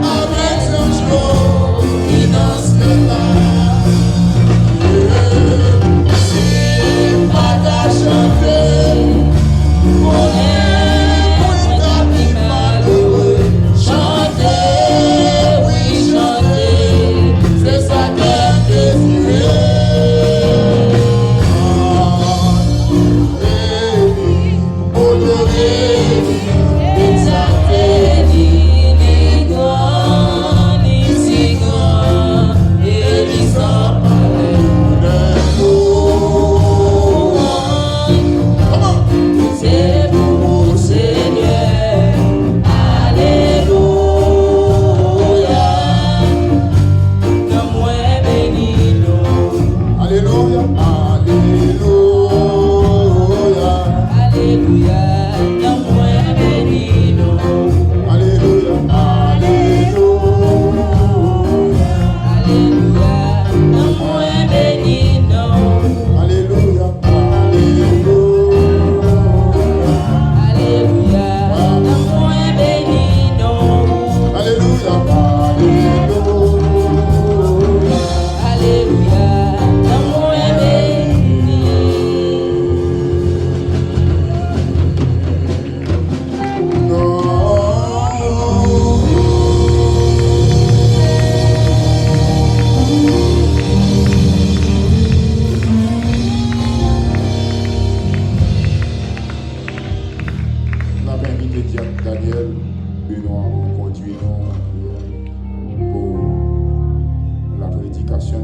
Avec son jour, innocent.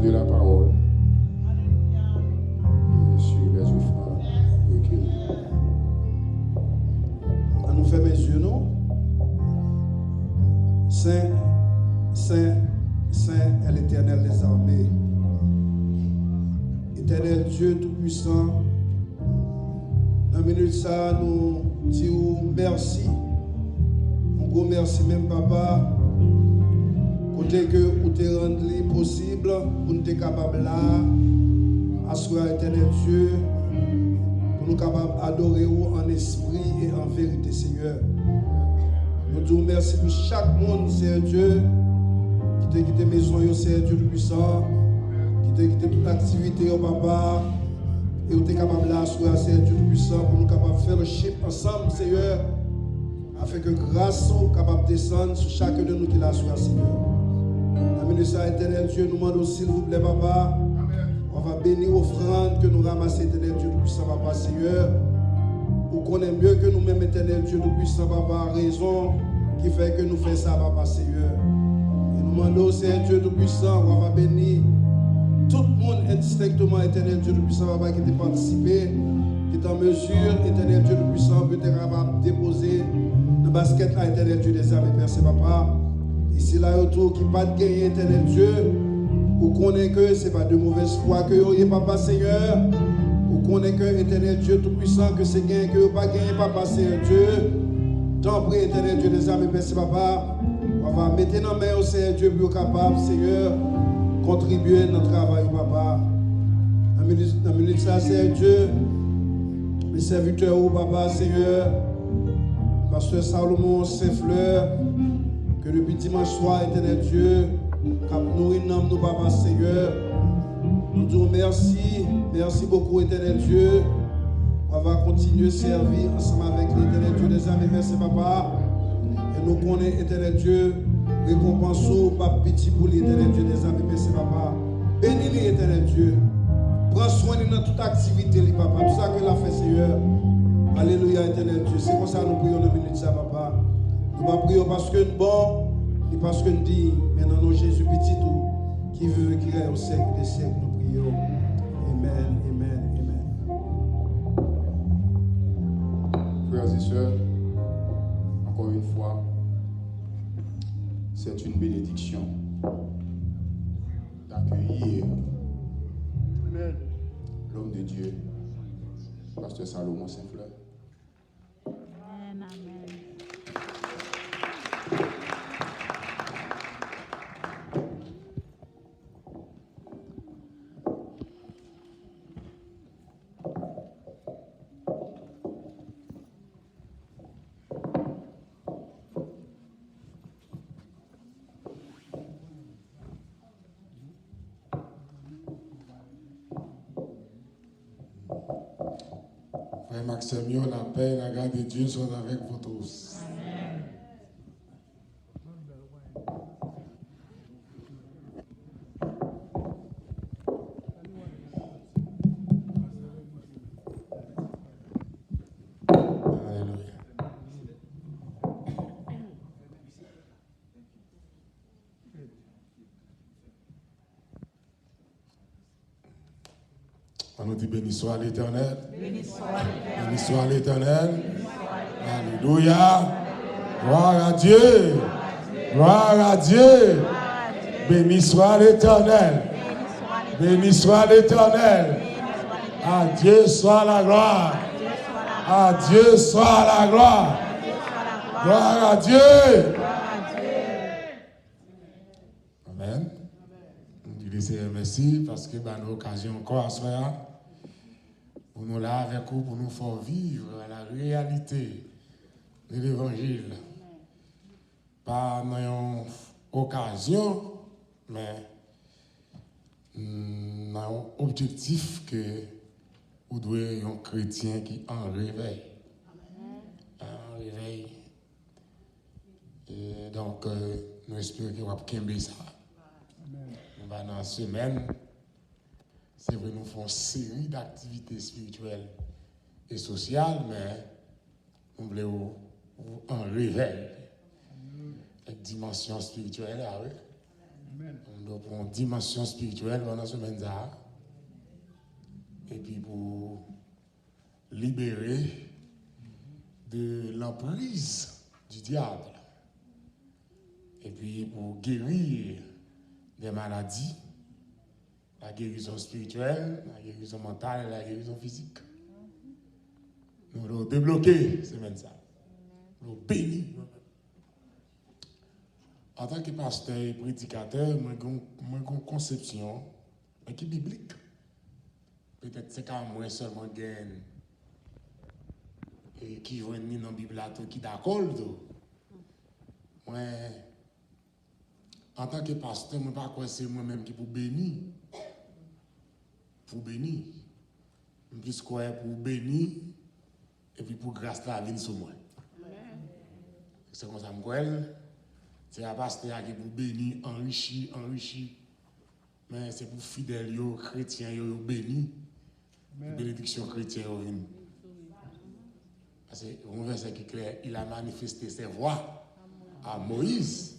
de la parole et sur les offrandes recueillies. On nous fait mes yeux, non? Saint, Saint, Saint est l'Éternel des armées. Éternel Dieu Tout-Puissant, dans la minute ça, nous disons merci. Un gros merci même, Papa, côté que vous te rendu possible pour nous être capables là, assurer Éternel Dieu, pour nous capables d'adorer en esprit et en vérité, Seigneur. Nous disons merci pour chaque monde, Seigneur Dieu, qui t'a quitté maison, Seigneur Dieu Tout-Puissant, qui t'a quitté toute activité, Papa, et vous êtes capable là, Seigneur Dieu Tout-Puissant, pour nous capables de faire le chip ensemble, Seigneur, afin que grâce soit capable de descendre sur chacun de nous qui l'a Seigneur. Amen. Ça, Éternel Dieu, nous demandons s'il vous plaît, Papa, on va bénir l'offrande que nous ramassons, Éternel Dieu Tout-Puissant, Papa, Seigneur. Vous connaissez mieux que nous-mêmes, Éternel Dieu Tout-Puissant, Papa, raison qui fait que nous faisons ça, Papa, Seigneur. Et nous demandons, Seigneur Dieu Tout-Puissant, on va bénir tout le monde indistinctement, Éternel Dieu Tout-Puissant, Papa, qui a participé, qui est en mesure, Éternel Dieu Tout-Puissant, peut-être capable de déposer le basket là, Éternel Dieu des armées, merci, Papa. Ici, là, autour, qui va gagner, Éternel Dieu, vous connaissez que ce n'est pas de mauvaise foi que vous avez, Papa, Seigneur. Vous connaissez que, Éternel Dieu Tout-Puissant, que c'est gain, que vous pas gagné, Papa, Seigneur Dieu. Tant pis, Éternel Dieu des armées, merci, Papa. On va mettre dans la main au Seigneur Dieu, pour capable, Seigneur, contribuer à notre travail, Papa. Dans la minute, ça, Seigneur Dieu, les serviteurs, Papa, Seigneur, Pasteur Salomon, Saint-Fleur, que depuis dimanche soir, Éternel Dieu, cap nourrir nous, Papa, Seigneur. Nous disons merci, merci beaucoup, Éternel Dieu. On va continuer à servir ensemble avec l'Éternel Dieu des armées, merci, Papa. Et nous connaissons, Éternel Dieu, récompensons, Papa, petit pour l'Éternel Dieu des armées, merci, Papa. Bénis-les, Éternel Dieu. Prends soin de notre toute activité, Papa, tout ça que l'a fait, Seigneur. Alléluia, Éternel Dieu. C'est comme ça que nous prions dans minute, ça, Papa. Nous ne prions parce que nous bon, et parce que nous disons, mais dans nos Jésus petit tout, qui veut qui règne au siècle des siècles, nous prions. Amen, amen, amen. Frères et sœurs, encore une fois, c'est une bénédiction d'accueillir l'homme de Dieu, Pasteur Salomon Saint-Fleur. Amen, amen. Frère Maximien, la paix et la grâce de Dieu soient avec vous tous. Amen. Alléluia. On nous dit béni soit l'Éternel. Béni soit l'Éternel. Béni soit l'Éternel. Alléluia. Gloire à Dieu. Gloire à Dieu. Béni soit l'Éternel. Béni soit l'Éternel. À Dieu soit la gloire. À Dieu soit la gloire. Gloire à Dieu. Amen. Je dis merci parce que nous avons l'occasion encore à ce faire. Pour nous là avec vous, pour nous faire vivre la réalité de l'évangile. Pas une occasion, mais un objectif que vous devez un chrétien qui en réveille. En réveil. Et donc, nous espérons qu'il va pas ça. Nous allons dans la semaine. C'est vrai, nous faisons une série d'activités spirituelles et sociales, mais nous voulons en réveil. Une dimension spirituelle, ah oui. On doit pour une dimension spirituelle pendant ce semaine et puis pour libérer de l'emprise du diable et puis pour guérir des maladies, la guérison spirituelle, la guérison mentale, la guérison physique. Nous allons débloquer ce semaine nous bénir. En tant que pasteur et prédicateur, moi j'ai une conception qui est biblique. Peut-être c'est quand moi seulement gagne et qui vont venir dans la Bible qui d'accord. Moi, en tant que pasteur, je ne sais pas quoi c'est moi-même qui pour bénir. Pour bénir. Je plus quoi pour bénir et puis pour grâce la vie sur moi. C'est comme ça que c'est un pasteur qui pour bénir, enrichir. Mais c'est pour fidèles, chrétiens, bénis. Bénédiction chrétienne. Parce que on verset qui est clair, il a manifesté ses voies à Moïse,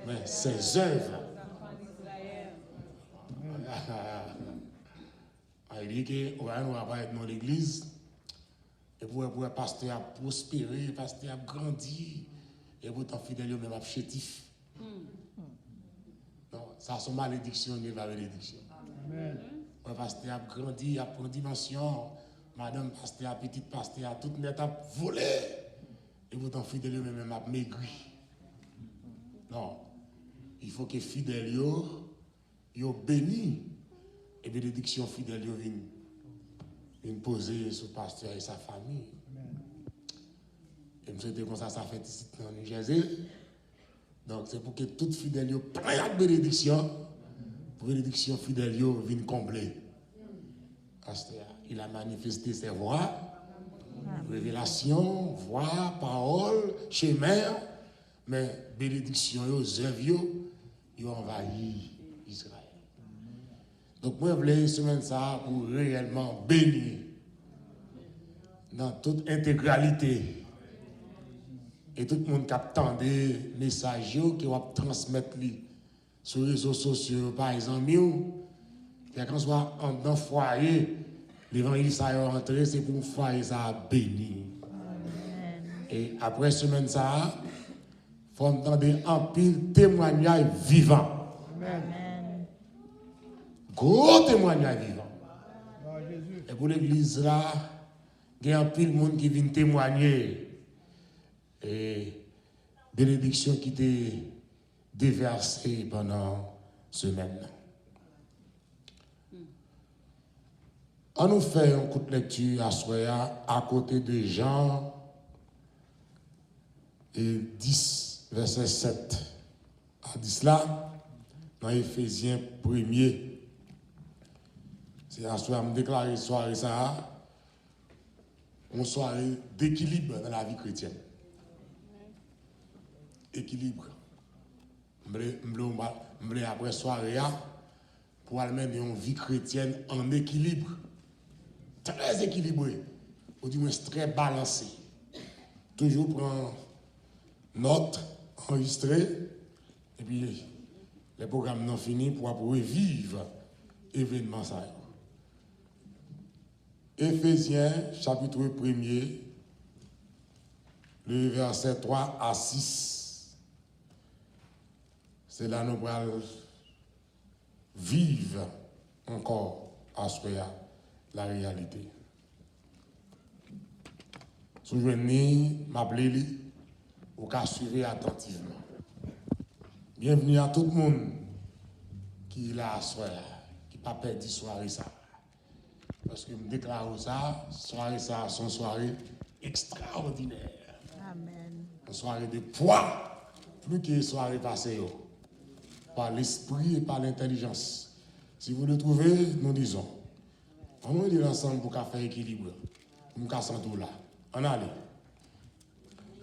mais ses œuvres. Il dit qu'on va être dans l'église, et pour le pasteur a prospéré, le pasteur a grandi, et pour être fidèle, même à chétif. Non, ça c'est malédiction, n'est pas bénédiction. Le pasteur a grandi, a pris dimension, madame pasteur, petite pasteur, toute net a volé, et pour être fidèle, même à maigri. Non, il faut que fidèle, yo béni, et bénédiction fidèle, vienne poser sur le pasteur et sa famille. Et je souhaite comme ça fait ici dans New Jersey. Donc c'est pour que toute fidèle prenne la bénédiction, pour que la bénédiction fidèle vienne combler. Pasteur, il a manifesté ses voix, révélation, voix, parole, chemin, mais bénédiction, aux œuvres, ils ont envahi Israël. Donc, moi, je voulais semaine ça pour réellement bénir dans toute intégralité. Et tout le monde qui attend des messages qui va transmettre sur les réseaux sociaux, par exemple, quand on soit dans le foyer, l'évangile ça est rentré, c'est pour le foyer ça bénir. Et après semaine ça, il faut entendre un pile témoignage vivant. Amen. Gros témoignage vivant. Et pour l'église là, il y a un pile monde qui vient témoigner. Et bénédiction qui était déversée pendant semaine. On nous fait un coup de lecture à Soya à côté de Jean et 10, verset 7 à 10 là, dans Éphésiens 1er. C'est à Soya me déclarer soirée ça, une soirée d'équilibre dans la vie chrétienne. Équilibre. Je après soirée pour aller mener une vie chrétienne en équilibre. Très équilibré. Ou du moins très balancé. Toujours prendre note, enregistrer, et puis les programmes non finis pour vivre l'événement ça. Éphésiens, chapitre 1er, le verset 3 à 6. C'est là nous allons vivre encore à ce la réalité. Si vous venez m'appeler, vous pouvez suivre attentivement. Bienvenue à tout le monde qui est là à soir, qui n'a pas perdu soirée ça. Parce que je me déclare ça, soirée ça, c'est une soirée extraordinaire. Amen. Une soirée de poids, plus que soirée passée. Par l'esprit et par l'intelligence. Si vous le trouvez, nous disons. On va dire ensemble pour faire équilibre. Nous cassons tout là. On allait.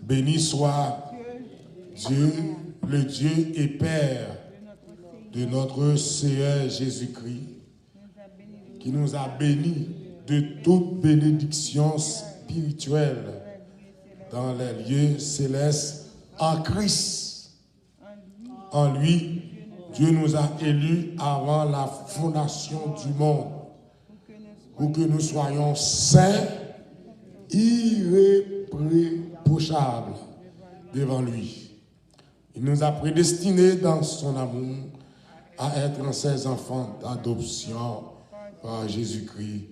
Béni soit Dieu, le Dieu et Père de notre Seigneur Jésus-Christ, qui nous a bénis de toute bénédiction spirituelle dans les lieux célestes en Christ. En lui, Dieu nous a élus avant la fondation du monde pour que nous soyons saints, irréprochables devant lui. Il nous a prédestinés dans son amour à être ses enfants d'adoption par Jésus-Christ,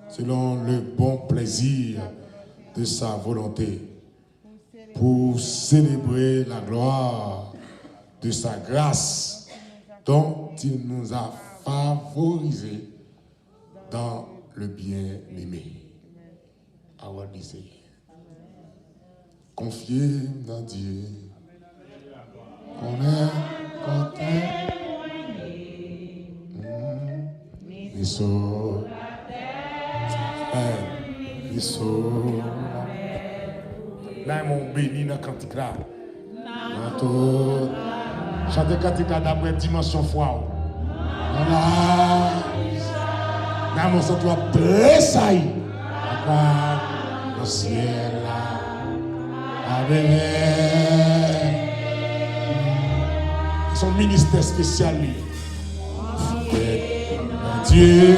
selon le bon plaisir de sa volonté, pour célébrer la gloire de sa grâce dont il nous a favorisés dans le bien-aimé. Our desire. Confiez dans Dieu. On est content. Il sauve. Il sauve. Là, ils m'ont béni dans le cantique là. Dans tout. Chantez cantique là d'après dimension foi. Là, mon sang doit tressaillir. Dans le ciel là. Avec son ministère spécial. Dieu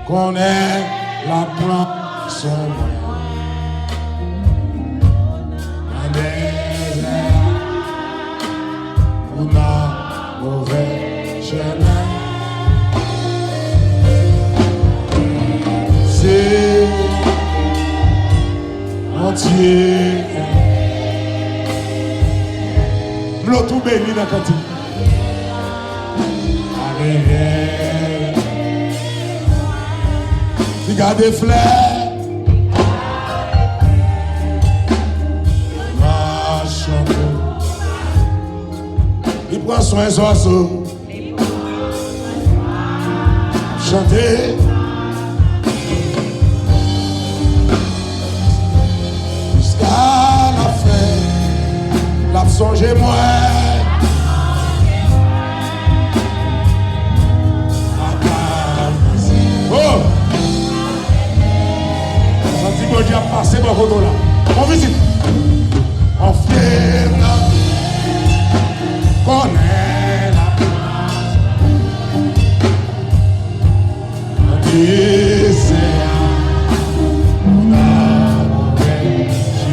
connaît la plan son moyen. La désert ou la mauvaise chemin. C'est mon Dieu. M'l'ont tout béni dans le cantique. Il garde des fleurs. Il prend soin des oiseaux. Chanter. Jusqu'à la fin. La songez moi. Oh! Senti que Dieu a passé mon côté là. On visite. On fait connaît la place. On dit c'est on a c'est Dieu qui est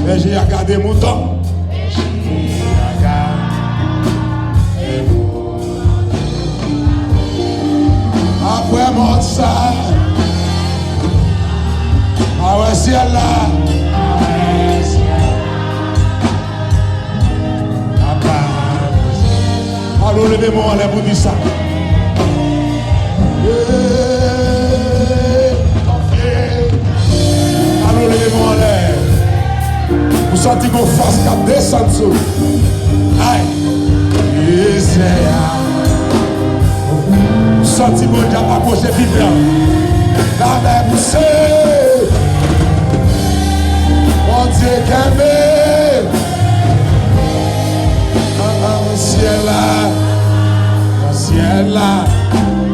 et j'ai regardé mon temps. Après mon ça, ah ouais, ciel là. Alors levez-moi en l'air pour dire ça. Alors levez-moi en l'air. Vous sentez qu'on fasse qu'à descendre sur. Aïe. Vous sentez qu'on n'a pas approché vite là. La mer poussée. Mon Dieu qu'aimé. Mon ciel là. Mon ciel là.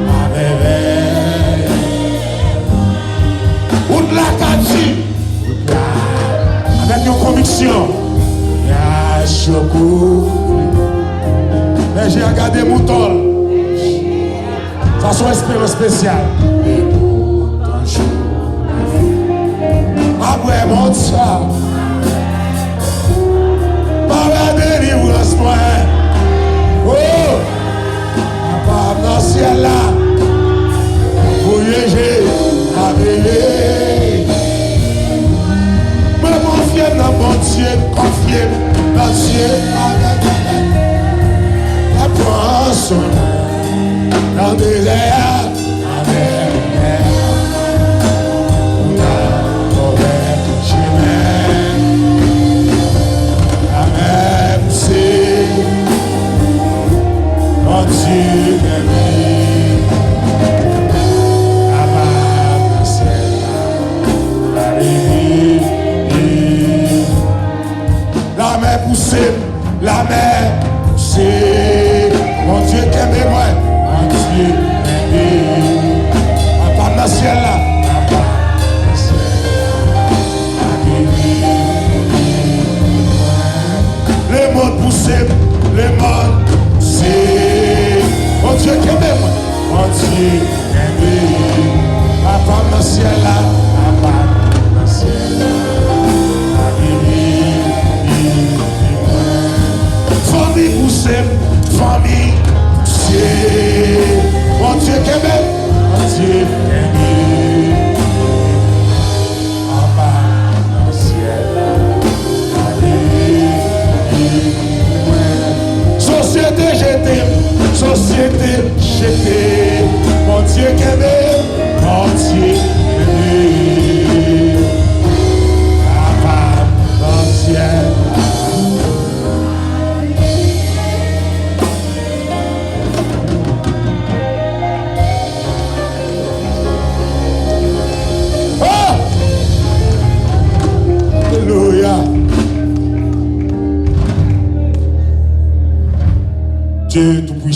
Ma bébé. Ou de la kati. Avec une conviction. Ya choco. Mais j'ai regardé mon tol. Ça soit expérience spéciale. Après mon ça. Par la délivrance moi. Oh. Papa dans le ciel là. Voyager. À veiller. Mais confier dans mon Dieu. Confier dans Dieu. La poisson. Dans des airs. Avec la mauvaise chemin. La même c'est. Mon Dieu aimé.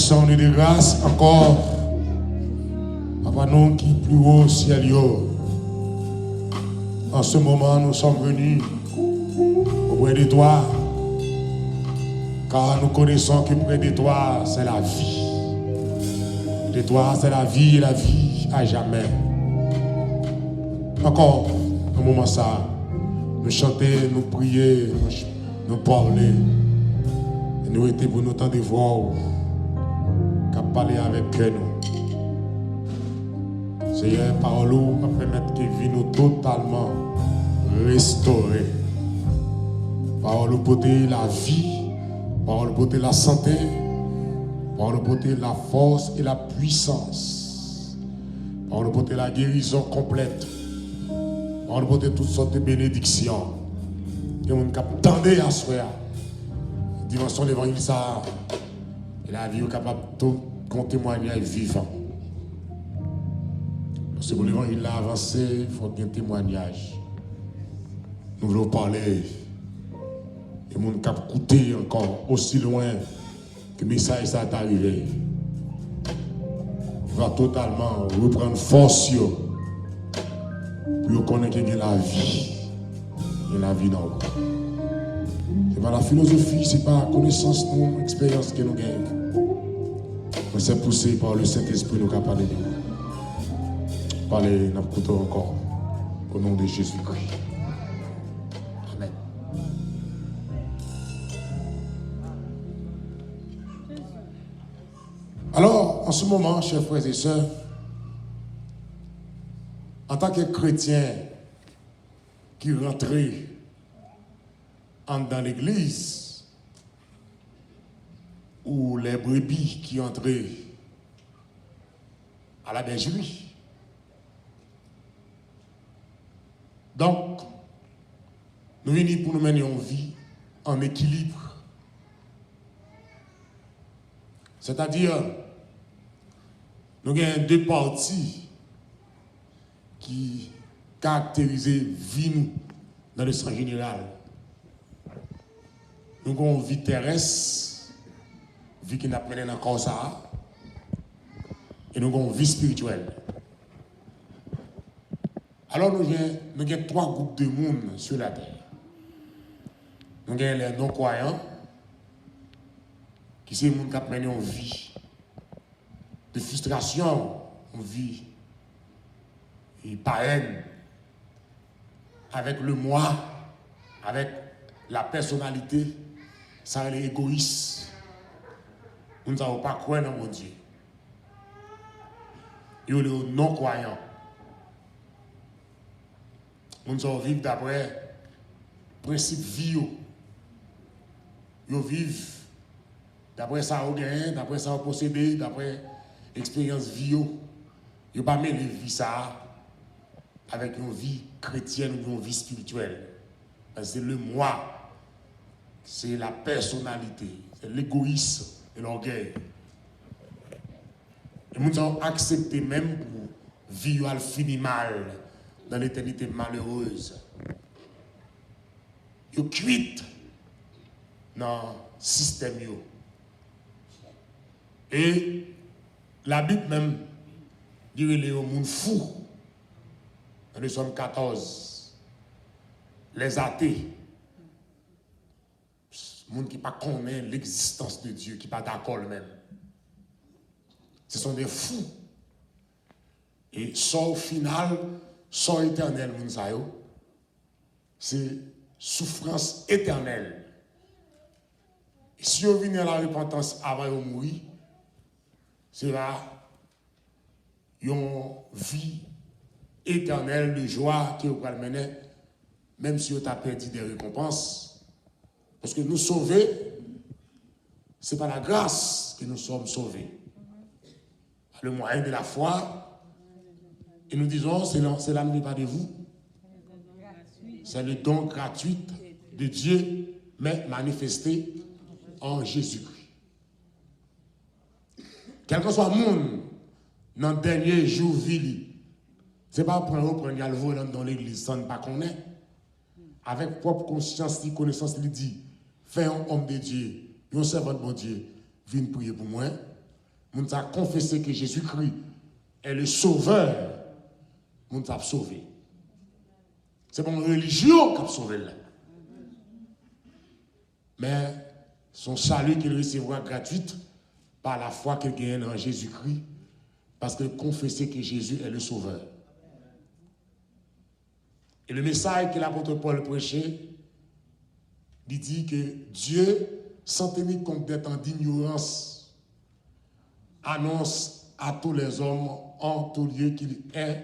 Tout-Puissant, nous de grâce encore. Papa, nous qui plus haut ciel. En ce moment, nous sommes venus auprès de toi. Car nous connaissons que près de toi, c'est la vie. De toi, c'est la vie et la vie à jamais. Encore, un moment ça, nous chanter, nous prier, nous parler. Et nous étions pour nous temps de voir, qu'à parler avec nous. Seigneur, parole va permettre que vie nous totalement restaurée. Parole pour la vie, parole pour la santé, parole pour la force et la puissance. Parole pour la guérison complète. Parole pour toutes sortes de bénédictions. Et on attendait à soi. Dimension de l'évangile, ça. Et la vie est capable de témoigner vivant. Parce que pour l'évangile a avancé, il faut qu'il y ait un témoignage. Nous voulons parler. Et mon cap coûter encore aussi loin que le message ça est arrivé. Il va totalement reprendre force pour connaître qu'il y a la vie. Il y a la vie dans ce n'est pas la philosophie, ce n'est pas la connaissance, non, l'expérience que nous gagnons. Mais c'est poussé par le Saint-Esprit nous capables de nous. Parler, nous écoutons encore. Au nom de Jésus-Christ. Amen. Alors, en ce moment, chers frères et sœurs, en tant que chrétien qui rentrait dans l'église, ou les brebis qui entraient à la bergerie. Donc, nous venons pour nous mener en vie en équilibre. C'est-à-dire, nous avons deux parties qui caractérisent la vie dans le sens général. Nous avons une vie terrestre, vie qui n'a pas encore ça, et nous avons une vie spirituelle. Alors nous avons trois groupes de monde sur la terre. Nous avons les non-croyants, qui sont les gens qui ont mené une vie de frustration, une vie et païenne, avec le moi, avec la personnalité, ça est égoïste. Nous ne savons pas croire dans mon Dieu. Il y a les non-croyants. Nous devons vivre d'après le principe vie. Ils vivent d'après ça, ils gagnent, d'après ça, ils possédent, d'après l'expérience vie. Ils ne pas mêler vie ça avec une vie chrétienne ou une vie spirituelle. C'est le moi, c'est la personnalité, c'est l'égoïsme et l'orgueil. Et nous avons accepté même pour vivre à finir mal dans l'éternité malheureuse. Ils quittent dans le système. Et la Bible même dit les gens fous. Dans le Somme 14, les athées, les gens qui ne connaissent pas l'existence de Dieu, qui ne sont pas d'accord même. Ce sont des fous. Et au final, éternel, c'est souffrance éternelle. Et si on vient à la repentance avant de mourir, c'est là une vie éternelle de joie qui vous mener, même si on a perdu des récompenses. Parce que nous sauver, ce n'est pas la grâce que nous sommes sauvés. Le moyen de la foi, et nous disons, cela n'est pas de vous. C'est le don gratuit de Dieu, mais manifesté en Jésus-Christ. Quel que soit le monde, dans le dernier jour, ce n'est pas pour prendre dans l'église sans ne pas connaître. Avec propre conscience et connaissance, il dit, fais un homme de Dieu, un servant de mon Dieu, viens prier pour moi. Moun a confessé que Jésus-Christ est le sauveur, moun a sauvé. C'est pas une religion qui a sauvé là. Mais son salut qu'il recevra gratuite par la foi qu'il gagne en Jésus-Christ, parce qu'il confessait que Jésus est le sauveur. Et le message que l'apôtre Paul prêchait, il dit que Dieu, sans tenir compte des temps d'ignorance, annonce à tous les hommes en tout lieu qu'il est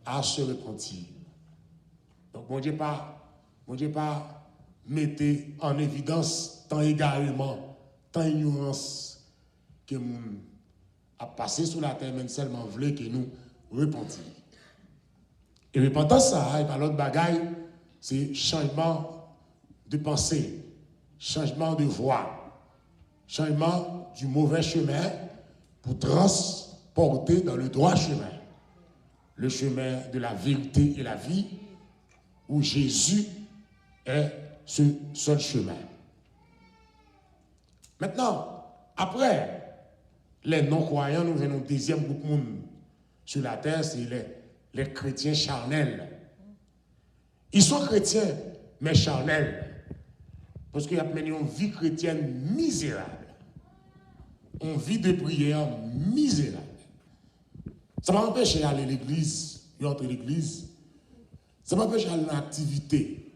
à se repentir. Donc, mon Dieu pas mettez en évidence tant égarement, tant ignorance que nous a passé sur la terre, même seulement voulait que nous repentir. Et repentance, ça, et par l'autre bagaille, c'est changement de pensée, changement de voie, changement du mauvais chemin pour transporter dans le droit chemin. Le chemin de la vérité et la vie, où Jésus est ce seul chemin. Maintenant, après les non-croyants, nous venons au deuxième groupe monde sur la terre, c'est les chrétiens charnels. Ils sont chrétiens, mais charnels. Parce qu'ils ont une vie chrétienne misérable. Une vie de prière misérable. Ça m'empêche d'aller à l'église, d'entrer à l'église. Ça m'empêche d'aller dans l'activité.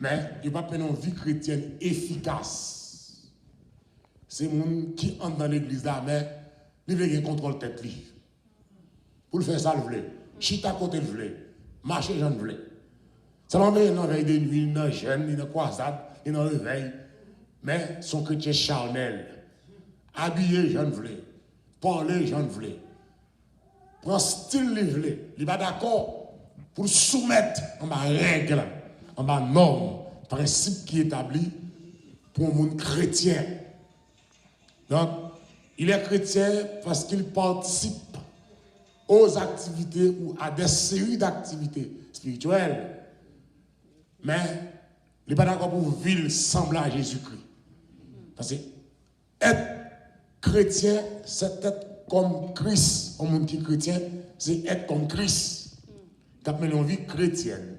Mais il n'y a pas une vie chrétienne efficace. C'est les gens qui entrent dans l'église là, mais ils veulent contrôler tête. Pour le faire ça, ils veulent. Chita côté, ils veulent. Marcher, j'en veux. Ça m'empêche dans la veille de nuit, dans le jeûne, dans la croisade, dans le réveil. Mais son chrétien charnel. Habillé, j'en veux. Parler, j'en veux. Prends style, ils veulent. Il n'est pas d'accord pour soumettre en bas règle, en bas norme, principe qui est établi pour un monde chrétien. Donc, il est chrétien parce qu'il participe aux activités ou à des séries d'activités spirituelles. Mais il n'est pas d'accord pour vivre semblant à Jésus-Christ. Parce que être chrétien, c'est être comme Christ. Un monde qui est chrétien, c'est être comme Christ. Tu as une vie chrétienne.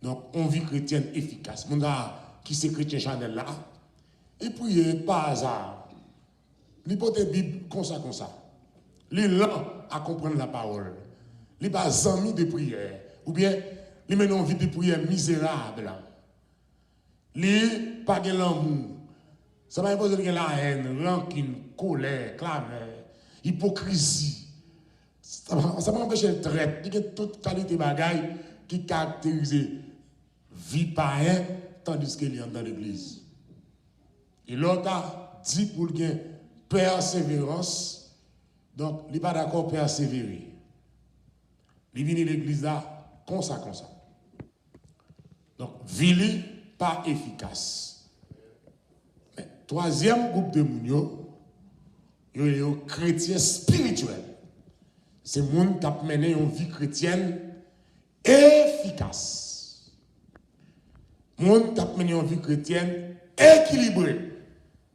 Donc, une vie chrétienne efficace. Mon gars qui c'est chrétien Chanel là, et puis par hasard, l'hypothèse Bible comme ça. Il est lent à comprendre la parole. Il n'est pas ami de prière. Ou bien, il mène une vie de prière misérable. Il n'est pas de l'amour. Ça va imposer la haine, rancune, colère, clameur, hypocrisie. Ça va empêcher le trait. Il y a toute qualité de bagaille qui caractérise vie païenne tandis qu'il est dans l'église. Et l'autre a dit pour qu'il y ait persévérance, donc il n'est pas d'accord persévérer. Il vient de l'église là, comme ça. Donc, vie pas efficace. Mais troisième groupe de mounio, il y a les chrétiens spirituels. C'est les gens qui ont mené une vie chrétienne efficace. Les gens qui ont mené une vie chrétienne équilibrée.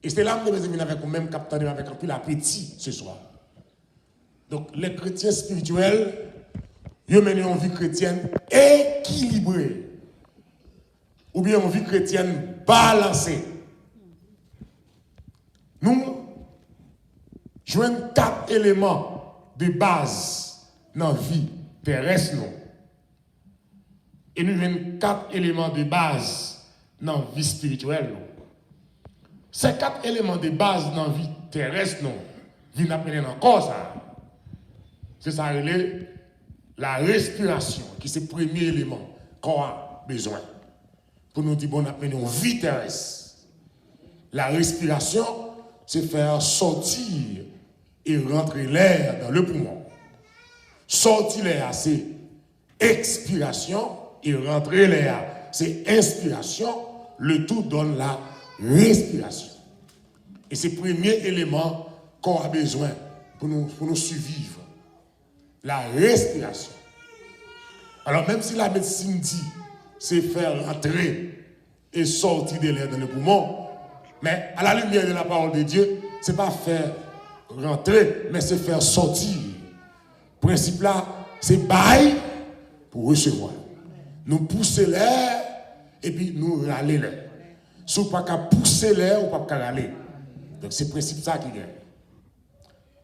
Et c'est là que nous venons avec le même capitaine, avec un peu l'appétit ce soir. Donc, les chrétiens spirituels, ils ont mené une vie chrétienne équilibrée. Ou bien une vie chrétienne balancée. Nous jouons 4 éléments de base dans la vie terrestre. Et nous jouons 4 éléments de base dans la vie spirituelle. Ces 4 éléments de base dans la vie terrestre, vie n'appelle encore ça. C'est ça, la respiration, qui est le premier élément qu'on a besoin. Pour nous dire, bon, on appelle une vie terrestre. La respiration, c'est faire sortir et rentrer l'air dans le poumon. Sortir l'air, c'est expiration et rentrer l'air, c'est inspiration. Le tout donne la respiration. Et c'est le premier élément qu'on a besoin pour nous survivre. La respiration. Alors même si la médecine dit c'est faire rentrer et sortir de l'air dans le poumon, mais à la lumière de la parole de Dieu, c'est pas faire rentrer, mais c'est faire sortir. Le principe là, c'est bail pour recevoir. Nous pousser l'air et puis nous râler l'air. Si vous n'avez pas pousser l'air, vous n'avez pas râler. Donc c'est le principe ça qui gagne.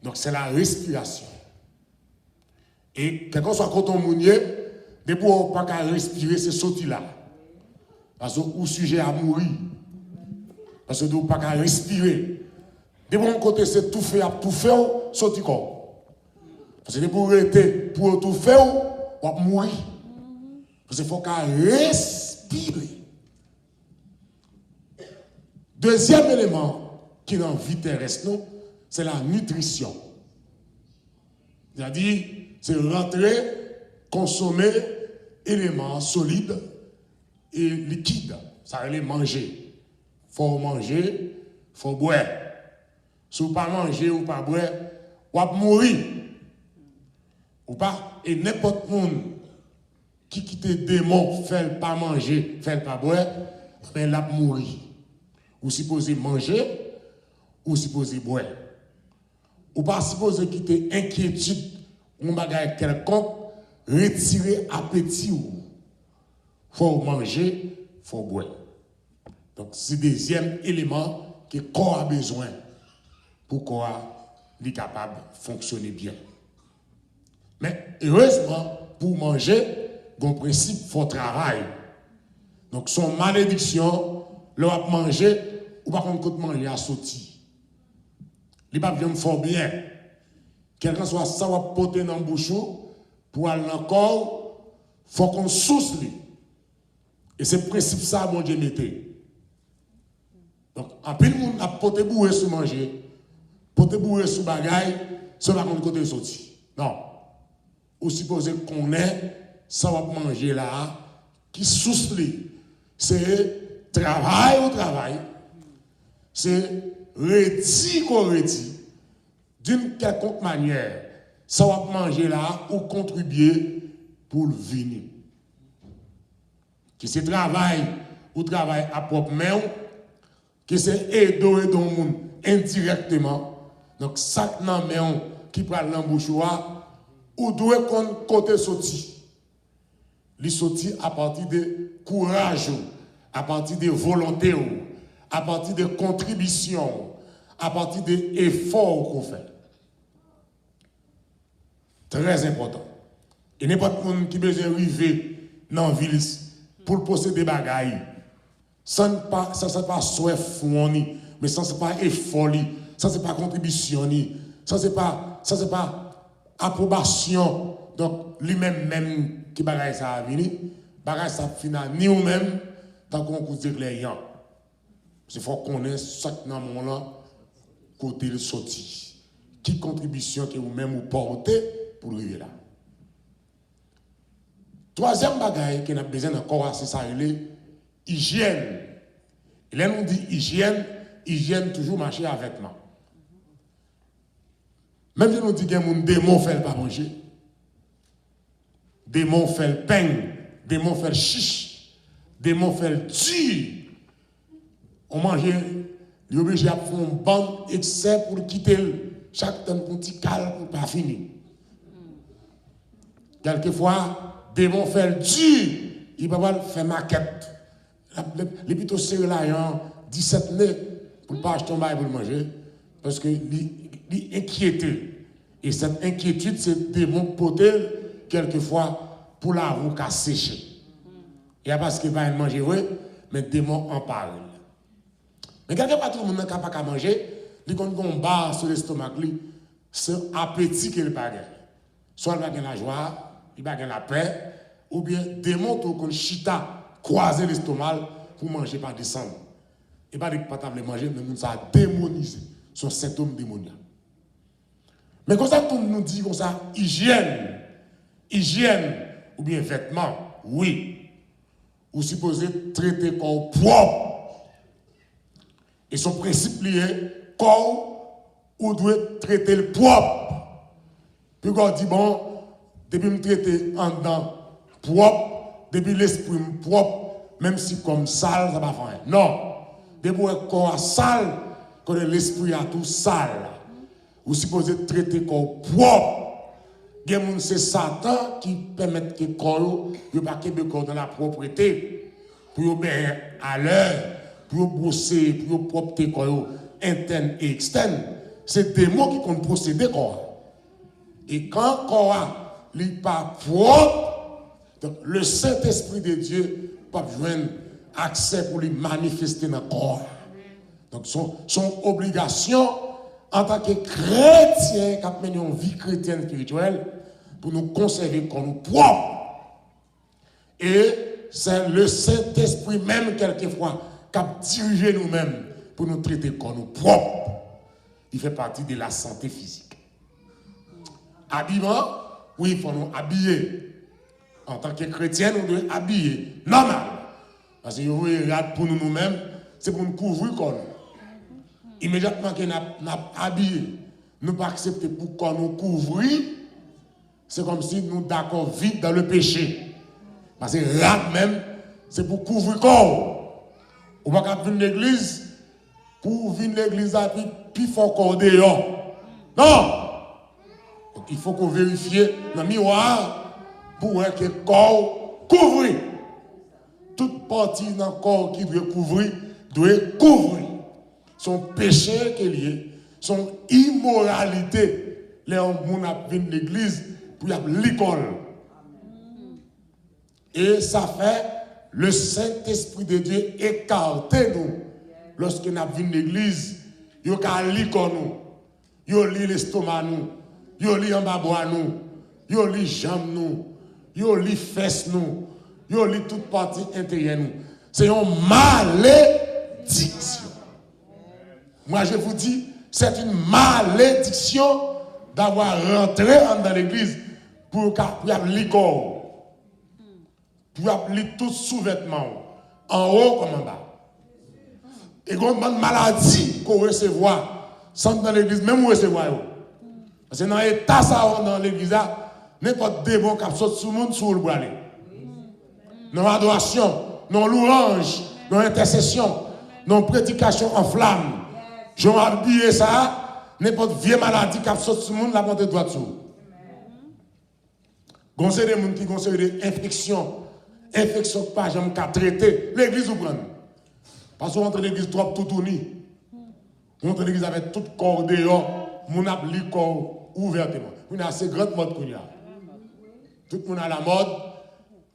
Donc c'est la respiration. Et quelqu'un soit quand on mounier, depuis on n'a pas qu'à respirer, c'est sortir là. Parce que vous sujet à mourir. Parce que vous n'avez pas qu'à respirer. Depuis on côté c'est tout fait, sortir corps. Parce que pour rester, pour tout faire, on va mourir. Parce qu'il faut qu'à respirer. Deuxième élément qui est dans la vie terrestre, c'est la nutrition. C'est-à-dire, c'est rentrer, consommer éléments solides et liquides. Ça veut dire manger. Il faut manger, il faut boire. Si vous ne pas manger ou pas boire, vous allez mourir. Ou pas, et n'importe monde qui quitte des démons, fait pas manger, fait pas boire, ben là mourir. Ou supposé manger, ou supposé boire. Ou pas supposé quitter inquiétude, ou bagage quelconque, retirer appétit ou. Faut manger, faut boire. Donc c'est le deuxième élément que le corps a besoin pour qu'on soit capable de fonctionner bien. Mais heureusement, pour manger, il principe, il faut travailler. Donc, son malédiction, le manger, ou par contre, manger à sortir. Il va bien fort bien. Quelqu'un soit ça, va porter dans le bouche, pour aller dans le corps, il faut qu'on sousse lui. Et c'est le principe ça, mon Dieu, mettez. Donc, en plus, le monde a porté bourré sur manger, porté bourré sur bagaille, ça va contre côté sortir. Non. Ou supposé qu'on est, ça va manger là, qui soucie. C'est travail au travail, c'est reti qu'on reti, d'une quelconque manière, ça va manger là ou contribuer pour le venir. Que c'est travail ou travail à propre main, que c'est aider le monde indirectement. Donc, ça qui prend l'embouchoir, ou doit côté sorti. Il sorti à partir de courage, à partir de volonté, à partir de contribution, à partir d'efforts qu'on fait. Très important. Et n'importe qui qui besoin d'arriver dans la ville pour posséder des bagailles. Ça n'est pas soif, mais ça n'est pas effort, ça c'est pas contribution, ça c'est pas approbation. Donc, lui-même qui bagaille ça a venir, bagaille ça final ni ou même tant qu'on vous éclairant. Il faut qu'on ait chaque moment côté le sorti. Qui contribution que vous-même vous portez pour arriver là. Troisième bagaille qu'on a besoin encore, c'est ça, l'hygiène. Et là, on dit hygiène toujours marcher avec moi. Même si on dit qu'il y a des démons qui ne font pas manger, des démons font le pain, des démons font le chiche, des démons font le tue. On mange, il est obligé à faire un bon excès pour quitter chaque temps pour petit calme pour ne pas finir. Quelquefois, des démons font le tue, il va pas faire maquette. Les plutôt serré là, 17 nez pour ne pas acheter un bail pour le manger, parce que il inquiété. Et cette inquiétude, c'est des démons potés quelquefois pour la roue à sécher. Et parce qu'il va manger, oui, mais des démons en parlent. Mais quelquefois, tout le monde n'est pas capable de manger, il y a une barre sur l'estomac, c'est appétit qu'il n'a pas. Soit il va gagner la joie, il va gagner la paix, ou bien des démons qui chita croiser l'estomac pour manger par descendre. Et pas de pas manger, mais ça a démonisé. Son symptôme démoniaque. Mais comme ça, tout nous dit comme ça, hygiène, ou bien vêtements, oui. Ou supposé traiter corps propre. Et son principe lié, corps, ou doit traiter le propre. Puis quand on dit, bon, depuis me traiter en dedans propre, depuis l'esprit propre, même si comme sale, ça va pas faire. Non. Depuis le corps sale, quand l'esprit a tout sale. Ou supposé traiter corps propre. C'est Satan qui permet que le corps ne pas corps dans la propreté. Pour bien à l'heure, pour brosser, pour propre corps interne et externe. C'est des mots qui comptent procéder corps. Et quand le corps n'est pas propre, donc le Saint-Esprit de Dieu peut joindre accès pour lui manifester dans le corps. Donc son obligation en tant que chrétien qui a mené une vie chrétienne spirituelle pour nous conserver comme nous propres. Et c'est le Saint-Esprit même quelquefois qui a dirigé nous-mêmes pour nous traiter comme nous propres. Il fait partie de la santé physique. Habillement, oui, il faut nous habiller. En tant que chrétien, nous devons habiller normal. Parce que vous regardez pour nous-mêmes, c'est pour nous couvrir comme nous. Immédiatement que nous habillé, nous ne pas accepter pour qu'on nous couvre, c'est comme si nous d'accord vite dans le péché. Parce que là même, c'est pour couvrir corps. On ne va pas venir l'église pour venir l'église avec plus fort corps dehors. Non! Donc il faut qu'on vérifie dans le miroir pour voir que le corps couvre. Toute partie dans le corps qui doit couvrir. Son péché qui est lié, son immoralité. Les gens viennent l'église pour y aller à l'école. Et ça fait le Saint-Esprit de Dieu écarter nous. Lorsque nous venons l'église, il y a l'école nous. Il y a l'estomac nous. Il y a en bas nous. Il y a les jambes nous. Il y a les fesses nous. Il y a toute partie intérieure nous. C'est une malédiction. Moi, je vous dis, c'est une malédiction d'avoir rentré dans l'église pour appeler l'école. Pour appeler tout sous-vêtements, en haut comme en bas. Et quand on a une maladie qu'on recevoir, sans dans l'église, même on recevoir. Parce que dans l'état ça dans l'église, n'importe démon qui saute sur le monde, sur le bras. Dans l'adoration, dans louange, dans l'intercession, dans prédication en flamme. J'ai habillé ça, n'importe vieille maladie qui saute sur le monde, la porte de droite dessous. Quand c'est des gens qui ont des infections pas jamais qu'à traiter, l'église ou prend. Parce qu'on entre l'église trop tout tourné. On entre l'église avec tout corps dehors, mon a le corps ouvertement. On a assez grande mode qu'on y a. Tout le monde a la mode,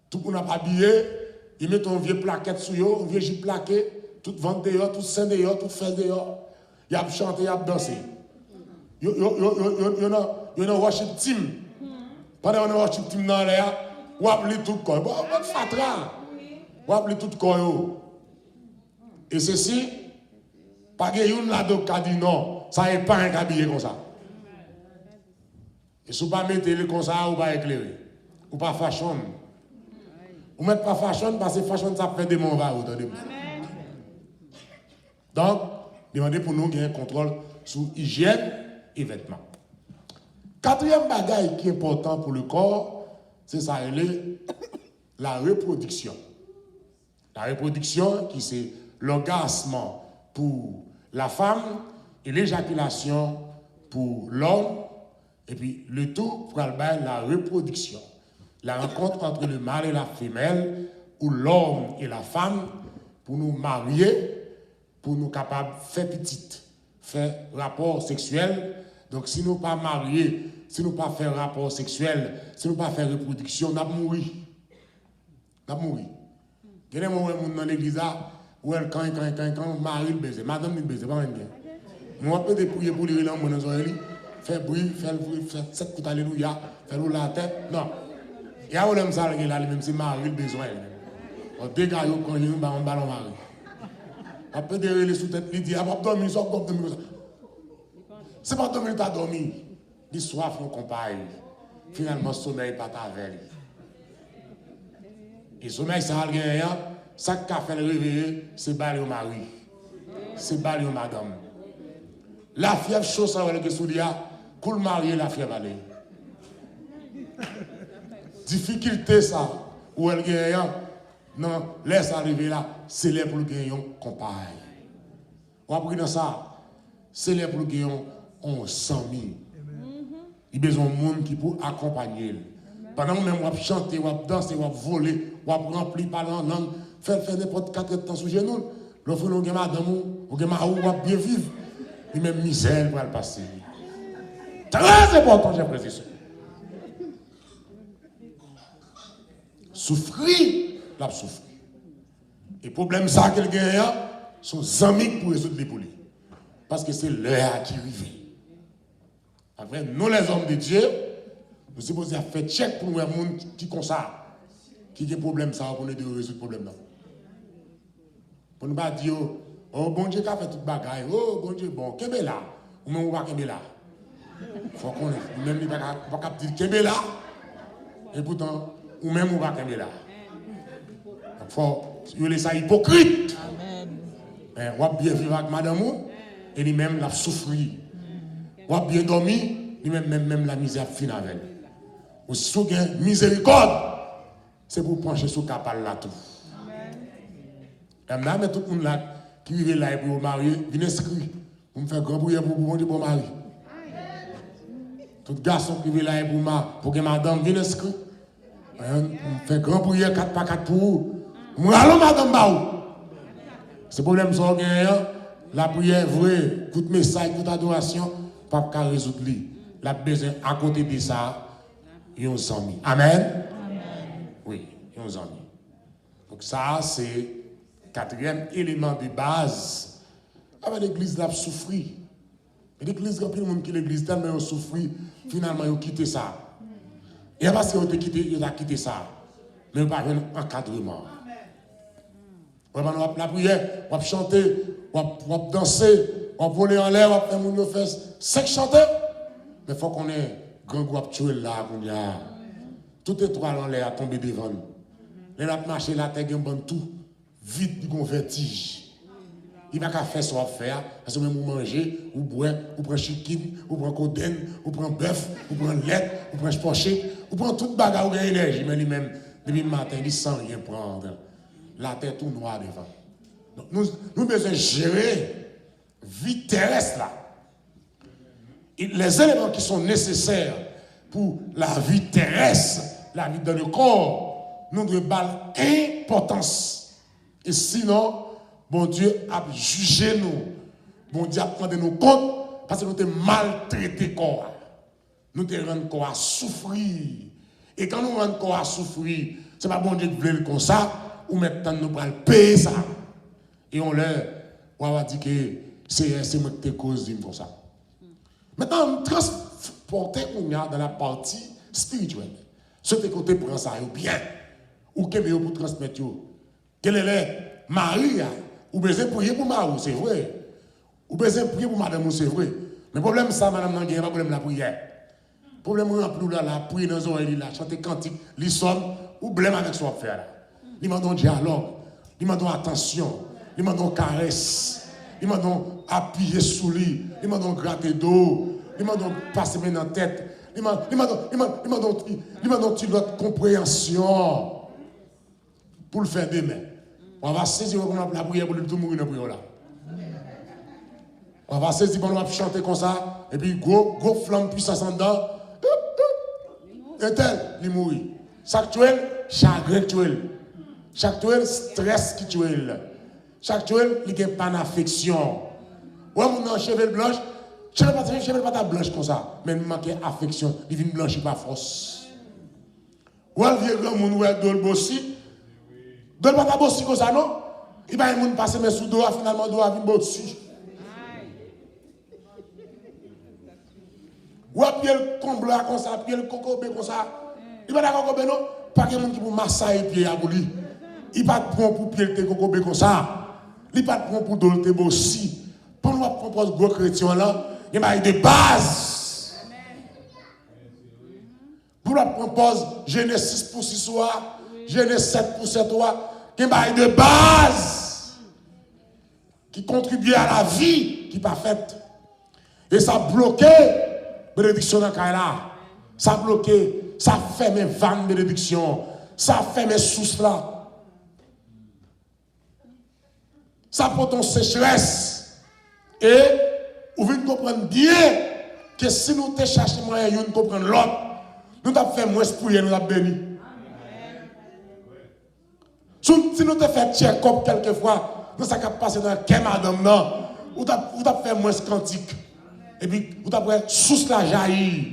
tout le monde a habillé, ils mettent une vieille plaquette sur eux, une vieille plaquette, tout ventre dehors, tout sein dehors, tout fesse dehors. Ils ont chanté, ils ont dansé. Ils ont worship team. Pendant qu'on a worship team dans l'air, ou appeler tout le corps. Bon, fatra. Ou appeler tout le corps. Et ceci, pas que yon là-dedans qui dit non, ça n'est pas un habillé comme ça. Et si vous ne mettez pas comme ça, vous ne pas éclairer. Ou pas fashion. Vous ne mettez pas fashion parce que fashion, ça fait des mauvais. Donc, demandez pour nous qu'il y ait un contrôle sur hygiène et vêtements. Quatrième bagaille qui est important pour le corps, c'est ça, la reproduction. La reproduction, qui c'est l'orgasme pour la femme et l'éjaculation pour l'homme, et puis le tout pour la reproduction. La rencontre entre le mâle et la femelle, ou l'homme et la femme, pour nous marier, pour nous capables de faire petite, faire rapport sexuel. Donc si nous ne pas mariés, si nous ne pas faire rapport sexuel, si nous ne pas faire reproduction, nous allons mourir. Nous allons mourir. Il y a des gens dans l'église où elle, quand marie le baiser, madame le baiser, pas bien. Nous allons peut-être prier pour lui, faire bruit, faire 7 coups alléluia, faire rouler la tête. Non. Il y a un ça là, même si marie le besoin. On dégage quand il y a un ballon mari. Après, il sous tête, il dit, ah, dormir, ça, dormir. C'est pas dormir, tu as dormi. Il soif, on compagne. Finalement, le sommeil pas ta veille. Et le sommeil, ça a rien. Ça qui a fait le réveiller, c'est baler au mari. C'est baler au madame. La fièvre chaude, ça va le soudia. Pour le marier, la fièvre aller. Difficulté, ça. Où elle gagne. Non, laisse arriver là. C'est là pour le gagnon compagne. On a pris dans ça. C'est là pour le gagnon on s'ami. Il a besoin de monde qui peut accompagner. Pendant que même on chanter, on danser, on voler, on remplir par la langue, faire n'importe 4 temps sous genou. L'offre nous gagne madame ou gagne maou ou bien vivre. Il même misère pour le passer. Très important, j'ai précisé. Souffrir, la souffrir. Et le problème ça qu'elle gagne, sont amis pour résoudre les problèmes. Parce que c'est l'heure qui arrive. Après, nous les hommes de Dieu, nous sommes supposés faire check pour nous les gens qui comme ça, qui a des problèmes ça pour nous résoudre le problème là. Pour nous pas dire, oh bon Dieu qui a fait toute bagaille, oh bon Dieu bon, qu'est-ce là? Ou même on va qu'est là? Faut qu'on ait, même il va pas dire qu'est là? Et pourtant, ou même on va qu'est là? Donc faut il ça hypocrite. Amen. On va bien vivre avec madame et lui-même l'a souffrir. On va bien dormir, lui-même la misère finit avec. Ou si vous avez miséricorde, c'est pour pencher sur le capal là tout. Amen. Mais tout le monde là qui vit là pour marier, vient inscrire. Pour me faire grand bruit pour mon Dieu pour marier. Tout garçon qui vit là pour que madame vienne inscrire. On me fait grand bruit 4 par 4 pour vous. Allons madame Baou. C'est le problème sur la prière vraie, tout message, toute adoration, pas qu'à résoudre lui. La besoin à côté de ça, ils ont amis. Amen. Oui, ils ont amis. Donc ça, c'est le 4e élément de base. Avec l'église, là, souffrir. L'église, il y a plein de monde qui l'église, tellement ils ont souffert, finalement, ils ont quitté ça. Et parce qu'ils ont quitté ça, mais ils n'ont pas un encadrement. La prière, on va chanter, on va danser, on va voler en l'air, on va faire mon fesses. 5 chanteurs. Mais il faut qu'on ait grand groupe tué là, qu'on y a. Tout étoile en l'air a tombé devant nous. Les gens marchent la terre, ils ont tout. Vite, ils ont vertige. Il va qu'à faire ce qu'on va faire. Parce que même vous mangez, vous boire, vous prenez chicken, vous prenez coden, vous prenez bœuf, vous prenez lait, vous prenez poché, vous prenez toute bagarre, vous avez énergie. Mais lui-même, depuis le matin, il sans rien prendre. La terre tout noire devant. Donc nous devons gérer la vie terrestre là. Et les éléments qui sont nécessaires pour la vie terrestre, la vie dans le corps, nous devons donner importance. Et sinon, bon Dieu a jugé nous. Bon Dieu a pris nous compte parce que nous avons maltraité le corps. Nous devons rendre le corps à souffrir. Et quand nous rendons le corps à souffrir, ce n'est pas bon Dieu qui veut comme ça. Ou maintenant nous allons payer ça. Et on va dire que c'est moi qui te cause pour ça. Maintenant, on transporte dans la partie spirituelle. Ce que tu prends ça bien. Ou que vous pour transmettre. Quel est Marie? Ou besoin de prier pour Marie, c'est vrai. Ou besoin de prier pour madame, c'est vrai. Mais le problème, ça, madame, il n'y a pas de problème de la prière. Le problème, c'est que la prière dans les oreilles, chanter cantique, les sommes, ou blême avec ce qu'on fait là. Il m'a donné dialogue, il m'a donné attention, il m'a donné caresse, il m'a donné appuyer sous lui, il m'a donné gratter d'eau, il m'a donné passer main dans la tête, il m'a donné notre compréhension pour le faire demain. On va saisir la prière pour tout mourir dans la prière là. On va saisir pour nous chanter comme ça, et puis go flamme puissance en dedans, et tel, il mourit. Chaque tuel, chagrin tuel. Chaque tuel, stress qui tuel. Chaque tuel, il n'y a pas d'affection. Ouais, mon cheveux blanche, cheveux pas blanche comme ça, mais il manque d'affection, il vient blanchir par force. Ouais, le vieux grand monde, ouais, dol bossi. Dol pas bossi comme ça, non? Il va y avoir passer mes sous doigts, finalement, doigt vient bossi. Ouais, puis le comble comme ça, puis le cocobé comme ça. Il va d'accord comme non? Pas de monde qui pour masser pied à lui. Il pas de prendre pour pied le cocobé comme ça. Il pas de prendre pour dolte bossi. Pour nous proposer gros chrétien là, il y a de base. Pour nous propose Genèse 6 pour 6 soirs, Genèse 7 pour 7 soirs, il y a de base qui contribue à la vie qui n'est pas faite. Et ça a bloqué bénédiction dans le cas là. Ça a bloqué, ça fait mes vannes bénédiction, ça fait mes sources là. Ça porte en sécheresse. Et vous venez comprendre bien que si nous te cherchons moyen de comprendre l'autre, nous t'avons fait moins prier, nous avons béni. Si nous te fait check-up quelquefois, nous avons passé dans le madame, non, ou t'avons fait moins cantique. Et puis, vous t'avez sous la jaillir.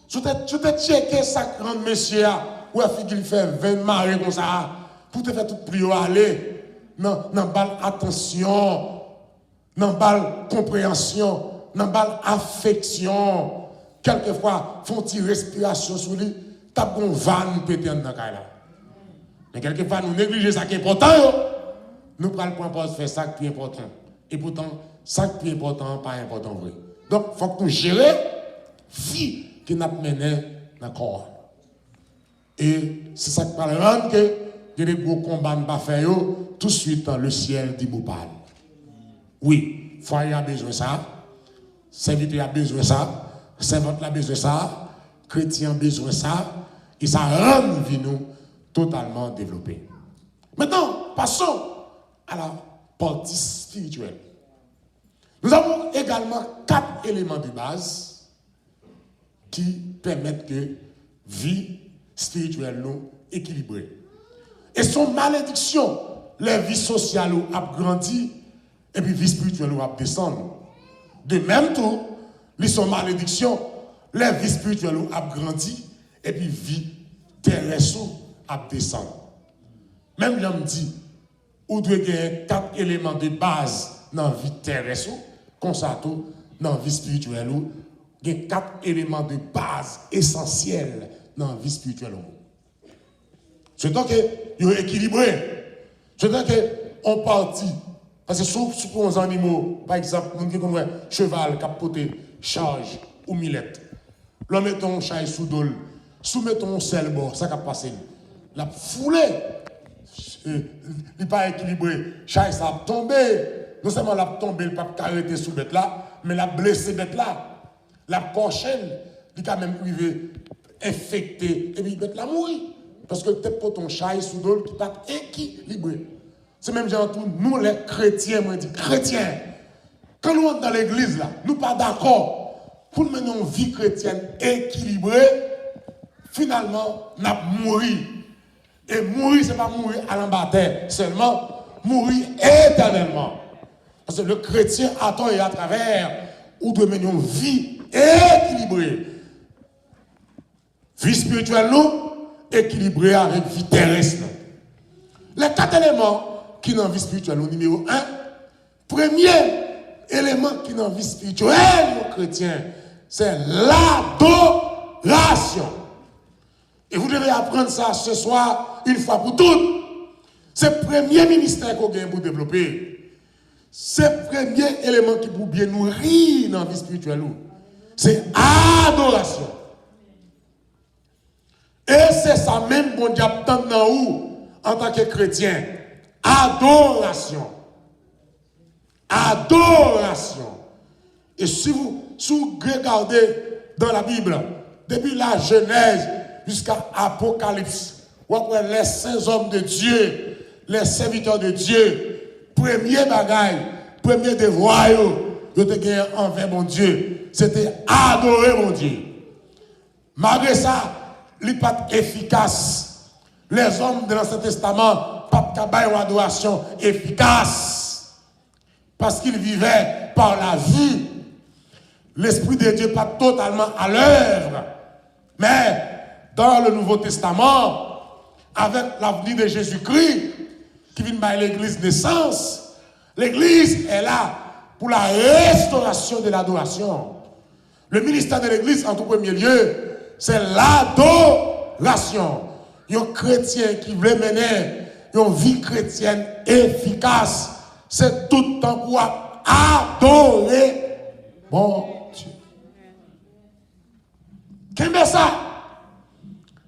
Tu t'es checké ça, grand monsieur, ou a fait qu'il fait 20 marées comme ça, pour te faire tout prier aller. Non, balle attention, non, balle compréhension, non, balle affection. Quelquefois, font-ils respiration sur lui, t'as bon van pété dans la là. Mais quelquefois, nous négligeons ça qui est important. Nous prenons le point pour faire ça qui est important. Et pourtant, ça qui est important, pas important vrai. Donc, il faut que nous gérer vie qui nous mené dans le corps. Et c'est ça qui parle rendre que il y a des gros combats à faire, tout de suite, le ciel dit Boupal. Oui, foyer a besoin de ça, serviteur a besoin de ça, servante a besoin de ça, chrétien a besoin de ça, et ça rend vie nous totalement développée. Maintenant, passons à la partie spirituelle. Nous avons également 4 éléments de base qui permettent que vie spirituelle nous équilibrée. Et son malédiction, la vie sociale a grandi et puis vie spirituelle a descendu. De même tout, les son malédiction, la vie spirituelle a grandi et puis vie terrestre a descendu. Même l'homme dit, ou doit gagner 4 éléments de base dans la vie terrestre, comme ça tout, dans la vie spirituelle, il y a 4 éléments de base essentiels dans la vie spirituelle. C'est donc qu'il est équilibré. C'est donc qu'on partit. Parce que sous les animaux, par exemple, on dit comme un cheval, capoté, charge ou millette. L'on met ton chai sous dol, soumettons sel bord, ça qui a passé. La foulée, il n'est pas équilibré. Chai, ça a tombé. Non seulement la tombé, il n'a pas arrêté sous bête là, mais la blessé bête là. La prochaine, il a même arrivé infecté, et puis bête là mourir. Parce que t'es pas ton chai sous dol qui n'est pas équilibré. C'est même genre tout, nous les chrétiens, moi je dis chrétiens, quand nous sommes dans l'église là, nous pas d'accord pour mener une vie chrétienne équilibrée, finalement, nous avons mouru. Et mourir, ce n'est pas mourir à l'embâter, seulement mourir éternellement. Parce que le chrétien, à temps et à travers, ou de mener une vie équilibrée. Vie spirituelle, nous, équilibrée avec vie terrestre. Les 4 éléments qui dans la vie spirituelle, au numéro 1, premier élément qui dans la vie spirituelle, nos chrétiens, c'est l'adoration. Et vous devez apprendre ça ce soir, une fois pour toutes. C'est le premier ministère qu'on a pour développer. C'est le premier élément qui peut bien nourrir dans la vie spirituelle. C'est adoration. Et c'est ça même qu'on diable tant dans où, en tant que chrétien. Adoration. Adoration. Et si vous regardez dans la Bible, depuis la Genèse jusqu'à Apocalypse, vous avez les saints hommes de Dieu, les serviteurs de Dieu, premier bagaille, premier devoir, de te gagner envers mon Dieu, c'était adorer mon Dieu. Malgré ça, il n'est pas efficace. Les hommes de l'Ancien Testament, pas de adoration efficace. Parce qu'ils vivaient par la vue. L'Esprit de Dieu pas totalement à l'œuvre. Mais dans le Nouveau Testament, avec l'avenue de Jésus-Christ, qui vient de l'église naissance, l'église est là pour la restauration de l'adoration. Le ministère de l'église, en tout premier lieu, c'est l'adoration. Un chrétien qui veut mener une vie chrétienne efficace, c'est tout le temps pour adorer mon Dieu. Qu'est-ce que ça?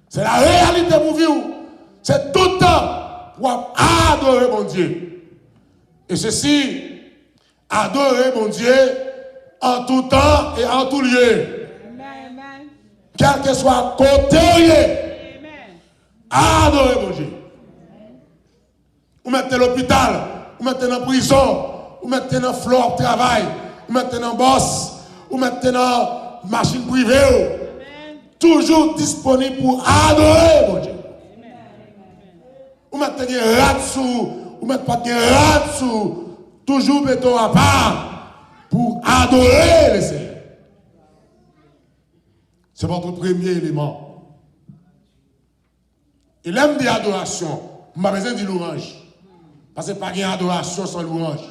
C'est la réalité pour vivre. C'est tout le temps pour adorer mon Dieu. Et ceci, adorer mon Dieu en tout temps et en tout lieu. Amen. Quel que soit côté. Adorer mon Dieu. Vous mettez l'hôpital, vous mettez dans la prison, vous mettez dans le floor de travail, vous mettez dans le boss, ou maintenant machine privée, toujours disponible pour adorer mon Dieu. Ou maintenant ratsou, ou maintenant pas ratsou, toujours mettons à part pour adorer le Seigneur. C'est votre premier élément. Et l'homme de l'adoration, je n'ai pas besoin de louange. Parce que pas d'adoration sans louange.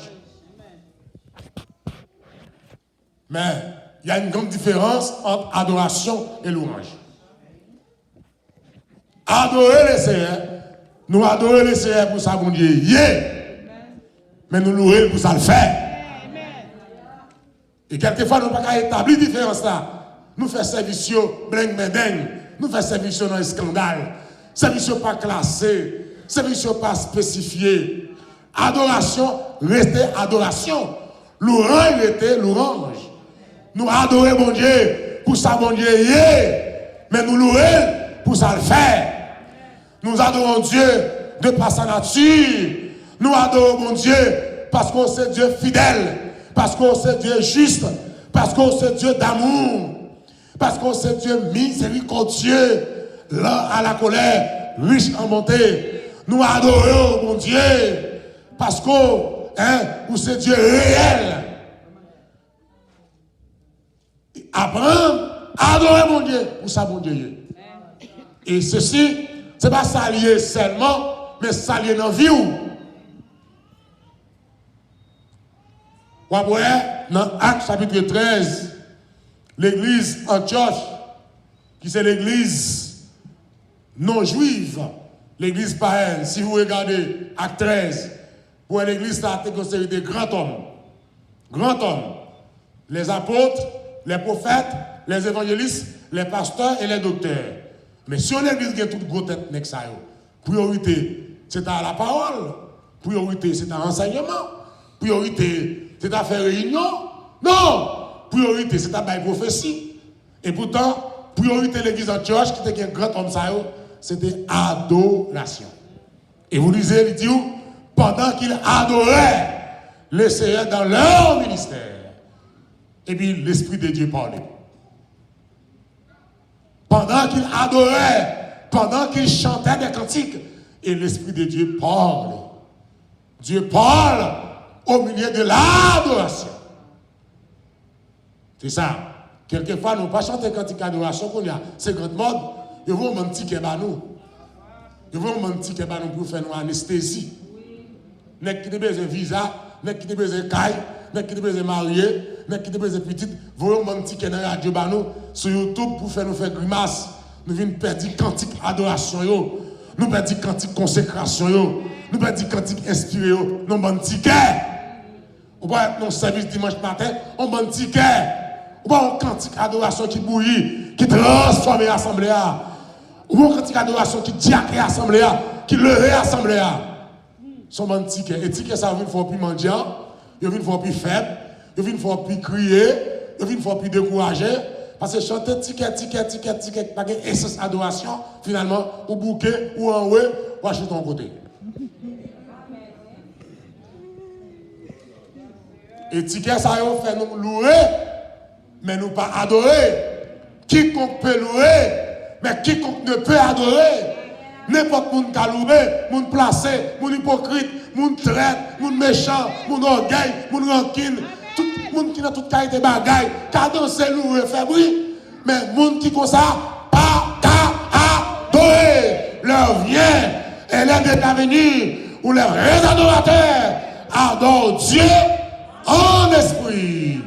Mais il y a une grande différence entre adoration et louange. Adorer le Seigneur, nous adorons le Seigneur pour ça, mon Dieu. Mais nous louons pour ça le faire. Et quelquefois, nous ne pouvons pas établir la différence là. Nous faisons service bling bling, nous faisons service dans les scandales, service pas classé, service pas spécifié. Adoration, restez adoration. Louange, restez louange. Nous adorons mon Dieu pour ça, mon Dieu, mais nous louons pour ça le faire. Nous adorons Dieu de par sa nature. Nous adorons mon Dieu parce qu'on sait Dieu fidèle, parce qu'on sait Dieu juste, parce qu'on sait Dieu d'amour, parce qu'on sait Dieu miséricordieux, lent à la colère, riche en bonté. Nous adorons mon Dieu parce qu'on sait Dieu réel. Abraham adorait mon Dieu pour ça mon Dieu. Et ceci, c'est pas s'allier seulement, mais s'allier dans la vie. Dans Actes chapitre 13, l'église Antioche, qui c'est l'église non juive, l'église païenne, si vous regardez Actes 13, pour l'église, ça a été considéré des grands hommes. Grands hommes. Les apôtres, les prophètes, les évangélistes, les pasteurs et les docteurs. Mais si l'église qui a toute grosse tête, priorité, c'est à la parole. Priorité, c'est à l'enseignement. Priorité, c'est à faire réunion. Non! Priorité, c'est à faire prophétie. Et pourtant, priorité de l'église Antioche, qui était un grand homme, c'était adoration. Et vous lisez, il dit, pendant qu'ils adoraient le Seigneur dans leur ministère, et puis l'Esprit de Dieu parlait. Pendant qu'ils adoraient, pendant qu'ils chantaient des cantiques, et l'Esprit de Dieu parle. Dieu parle au milieu de l'adoration. C'est ça. Quelquefois, nous ne pas chanter cantique d'adoration qu'on a. C'est grande mode. Ils vont mentir à nous. Ils vont mentir à nous pour faire une anesthésie. N'est qui a besoin de visa, n'est qui a besoin de caille, n'est qui a besoin de marier, n'est qui a besoin de petite. Vous voyez mentir dans la radio sur YouTube pour faire nous faire grimace. Nous venons perdre cantique adoration. Nous perdons cantique consécration. Nous perdons cantique inspiré. Nous avons ticket. On va être dans le service dimanche matin, on a un ticket. On va un cantique adoration qui bouillit, qui transforme l'assemblée. On va un cantique adoration qui diacre l'assemblée, qui lever l'assemblée. Son un ticket. Et ticket, ça veut une fois plus mendiant, il veut une fois plus faible, il veut une fois plus crier, il veut une fois plus découragé. Parce que chanter ticket, pas de essence adoration, finalement, ou bouquet, ou en haut, ou acheter ton côté. Et ticket, ça fait nous louer, mais nous pas adorer. Quiconque peut louer, mais quiconque ne peut adorer. N'importe qui peut louer, moun placé, moun hypocrite, moun traite, moun méchant, moun orgueil, moun rancune, tout le monde qui a toute qualité de bagaille, qui a dansé, loué, fait bruit, mais moun qui comme ça, pas qu'à adorer. Leur vient, et l'heure est venir, où les vrais adorateurs adorent Dieu en esprit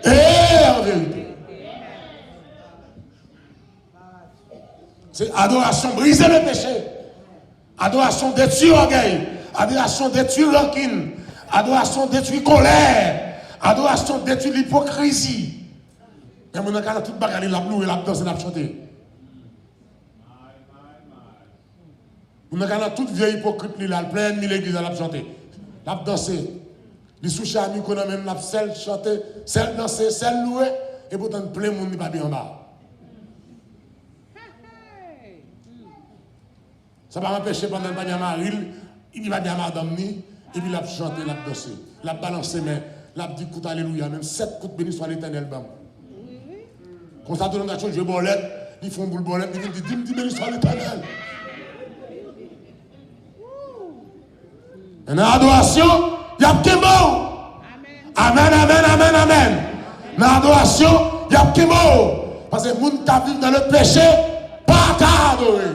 et en vérité. C'est adoration briser le péché. Adoration détruire l'orgueil. Adoration détruire rancune. Adoration détruire colère. Adoration détruire l'hypocrisie. Et mon cas, toute bagarre, la louer, la danser, la chanter. Mon cas, toute vieille hypocrite, la pleine, l'église, la chanter. La danser. Les sous amis qu'on a même la celle chanter, celle danser, celle louer, et pourtant plein de monde n'est pas bien en bas. Ça va m'empêcher pendant le bain maril, il va bien madame ni, et puis il a chanté, il a dansé, il a balancé, mais l'a dit coup alléluia, même 7 coups bénis soit l'éternel. Comme ça, tout le monde a joué bolette, ils font boule bolette, ils disent, dis bénis soit l'éternel. Dans l'adoration, il y a qu'un mot. Amen, amen, amen, amen. Dans l'adoration, il y a qu'un mot. Parce que les gens qui vivent dans le péché, pas qu'à adorer.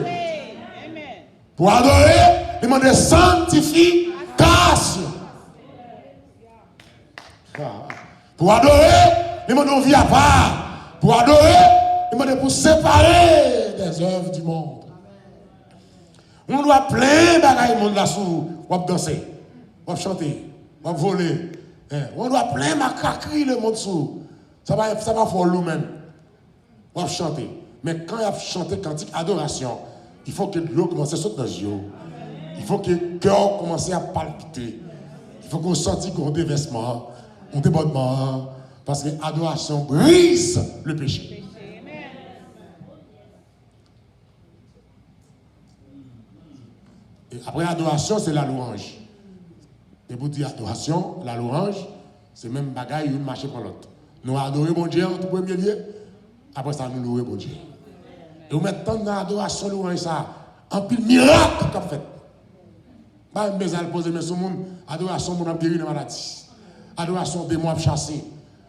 Pour adorer, il demande sanctification. Pour adorer, il demande vie à part. Pour adorer, il demande pour séparer des œuvres du monde. On doit plein de bagailles monde là-sous. On va danser, on va chanter, on va voler. On doit plein de macraqueries le monde sous. Ça va faire nous-mêmes. On va chanter. Mais quand il y a chanté cantique adoration, il faut que l'eau commence à sauter dans les yeux. Il faut que le cœur commence à palpiter. Il faut qu'on sente qu'on déversement, on débordement. Parce que l'adoration brise le péché. Et après l'adoration, c'est la louange. Et pour dire adoration, la louange, c'est même bagaille une marche pour l'autre. Nous adorons bon Dieu en tout premier lieu, après ça nous louons bon Dieu. Et vous mettez dans l'adoration, louange ça, un pile miracle qu'a fait. Pas une maison à poser, mais sur le monde, adoration, mon a guéri de maladie. Adoration, des mois chassés.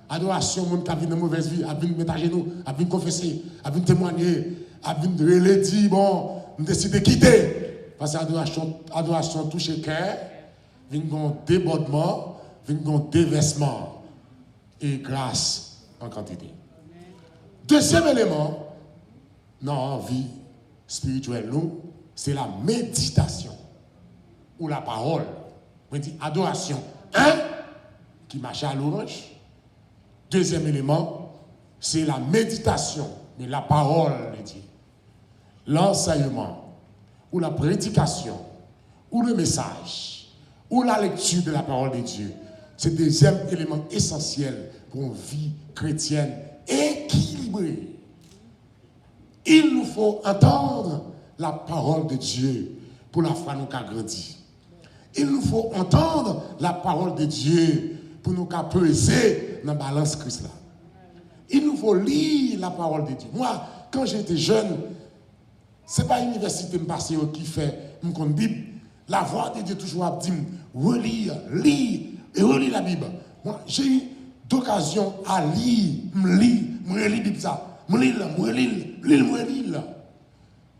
Adoration, mon qui a vu de mauvaise vie, a vu mettre à genoux, a vu confesser, a vu témoigner, a vu relayer, dire bon, nous décidons de quitter. Parce que l'adoration touche le cœur, vient un débordement, vient un déversement et grâce en quantité. Deuxième élément, dans la vie spirituelle, nous, c'est la méditation ou la parole. On dit adoration. Un, qui marche à l'orange. Deuxième élément, c'est la méditation, mais la parole de Dieu. L'enseignement, ou la prédication, ou le message, ou la lecture de la parole de Dieu. C'est le deuxième élément essentiel pour une vie chrétienne équilibrée. Il nous faut entendre la parole de Dieu pour la foi nous qu'a grandi. Il nous faut entendre la parole de Dieu pour nous qu'a peser dans la balance Christ là. Il nous faut lire la parole de Dieu. Moi, quand j'étais jeune, ce n'est pas l'université qui fait une Bible. La voix de Dieu toujours a dit relire, lire et relire la Bible. Moi, j'ai eu d'occasion à lire, relire la Bible ça. Relire.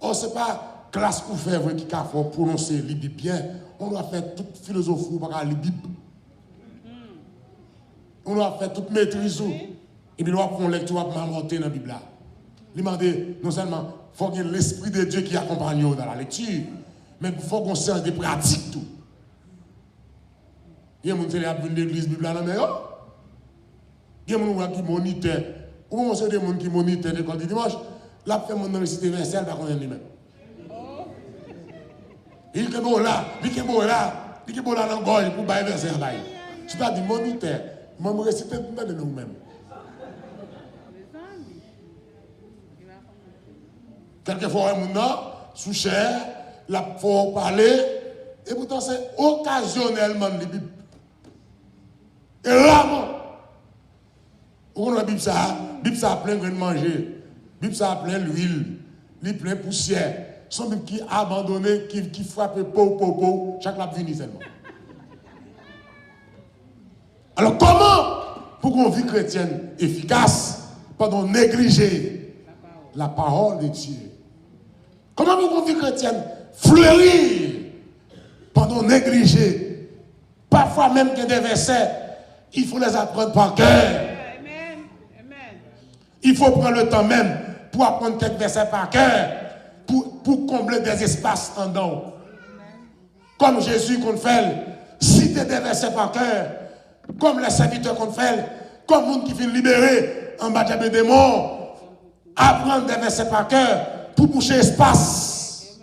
Oh, ce n'est pas classe pour faire qui a faut prononcer la Bible bien. On doit faire toute philosophie pour lire la Bible. On doit faire toute maîtrise. Et puis, on doit prendre lecture pour m'inventer dans la Bible. Il m'a dit, non seulement, il faut qu'il y ait l'Esprit de Dieu qui accompagne dans la lecture, mais il faut qu'on serve des pratiques tout. Il y a des gens qui ont l'église Bible dans la mer. Il y a des gens qui monitent. Ou on sait des gens qui monitent l'école du dimanche. Là, il fait mon université universelle, par contre, lui-même. Il est bon là, il est bon là, il est bon là dans le gorge pour bailler verset à bailler. Tu dois dire moniteur, moi je récite de nous-mêmes. Quelquefois, on est sous chair, il faut parler, et pourtant c'est occasionnellement les Bibles. Et rarement, on a la Bible ça a plein de manger, la Bible ça a plein d'huile, il plein de poussière. Son Bible qui est abandonné, qui frappe po, chaque lap vini seulement. Alors comment, pour qu'on vie chrétienne efficace, pendant négliger la parole de Dieu? Comment pour qu'on vie chrétienne fleurir, pendant négliger? Parfois même qu'il y a des versets, il faut les apprendre par cœur. Il faut prendre le temps même pour apprendre quelques versets par cœur. Pour combler des espaces en dedans. Comme Jésus qu'on fait, citer des versets par cœur, comme les serviteurs qu'on fait, comme le monde qui vient libérer en bas des démons, apprendre des versets par cœur pour boucher espace.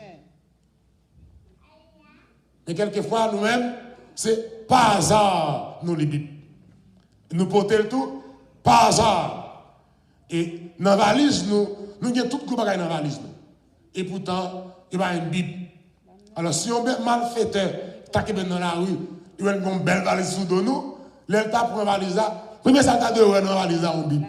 Et quelquefois, nous-mêmes, c'est pas hasard, nous les Bibles. Nous portons le tout, pas hasard. Et dans la valise, nous avons tout le bagage dans la valise. Et pourtant, il y a une Bible. Alors, si on est malfaiteur, dans la rue, il y a une belle valise sous nous, L'État prend valise là. Premier ça t'a de ouais dans valise là en Bible.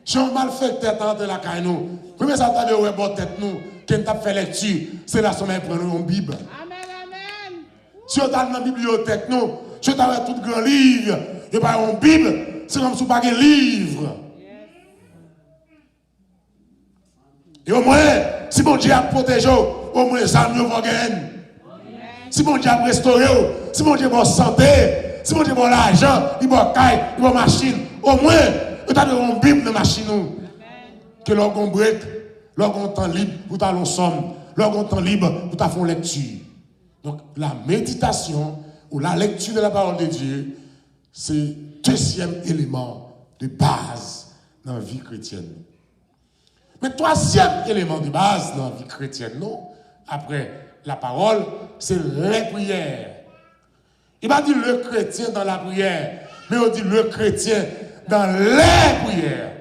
Si on mal fait tête entre la caille nous. Premier ça t'a de ouais bon tête nous. Qui t'a fait lecture, c'est la sommeil prendre en Bible. Amen. Si on t'a dans la bibliothèque nous, si on t'a tout grand livre, et pas en Bible, c'est comme si on pas un livre. Et au moins, si mon Dieu a protégé, au moins ça nous va gagner. Si mon Dieu a restauré, si mon Dieu a bonne santé, si mon Dieu a bon l'argent, il a bon caille, il a bon machine, au moins, on a une Bible dans la machine. Que l'on break, l'on temps libre pour ta somme, l'on temps libre pour ta fond lecture. Donc la méditation ou la lecture de la parole de Dieu, c'est le deuxième élément de base dans la vie chrétienne. Mais troisième élément de base dans la vie chrétienne, non, après la parole, c'est les prières. Il va dire le chrétien dans la prière, mais on dit le chrétien dans les prières.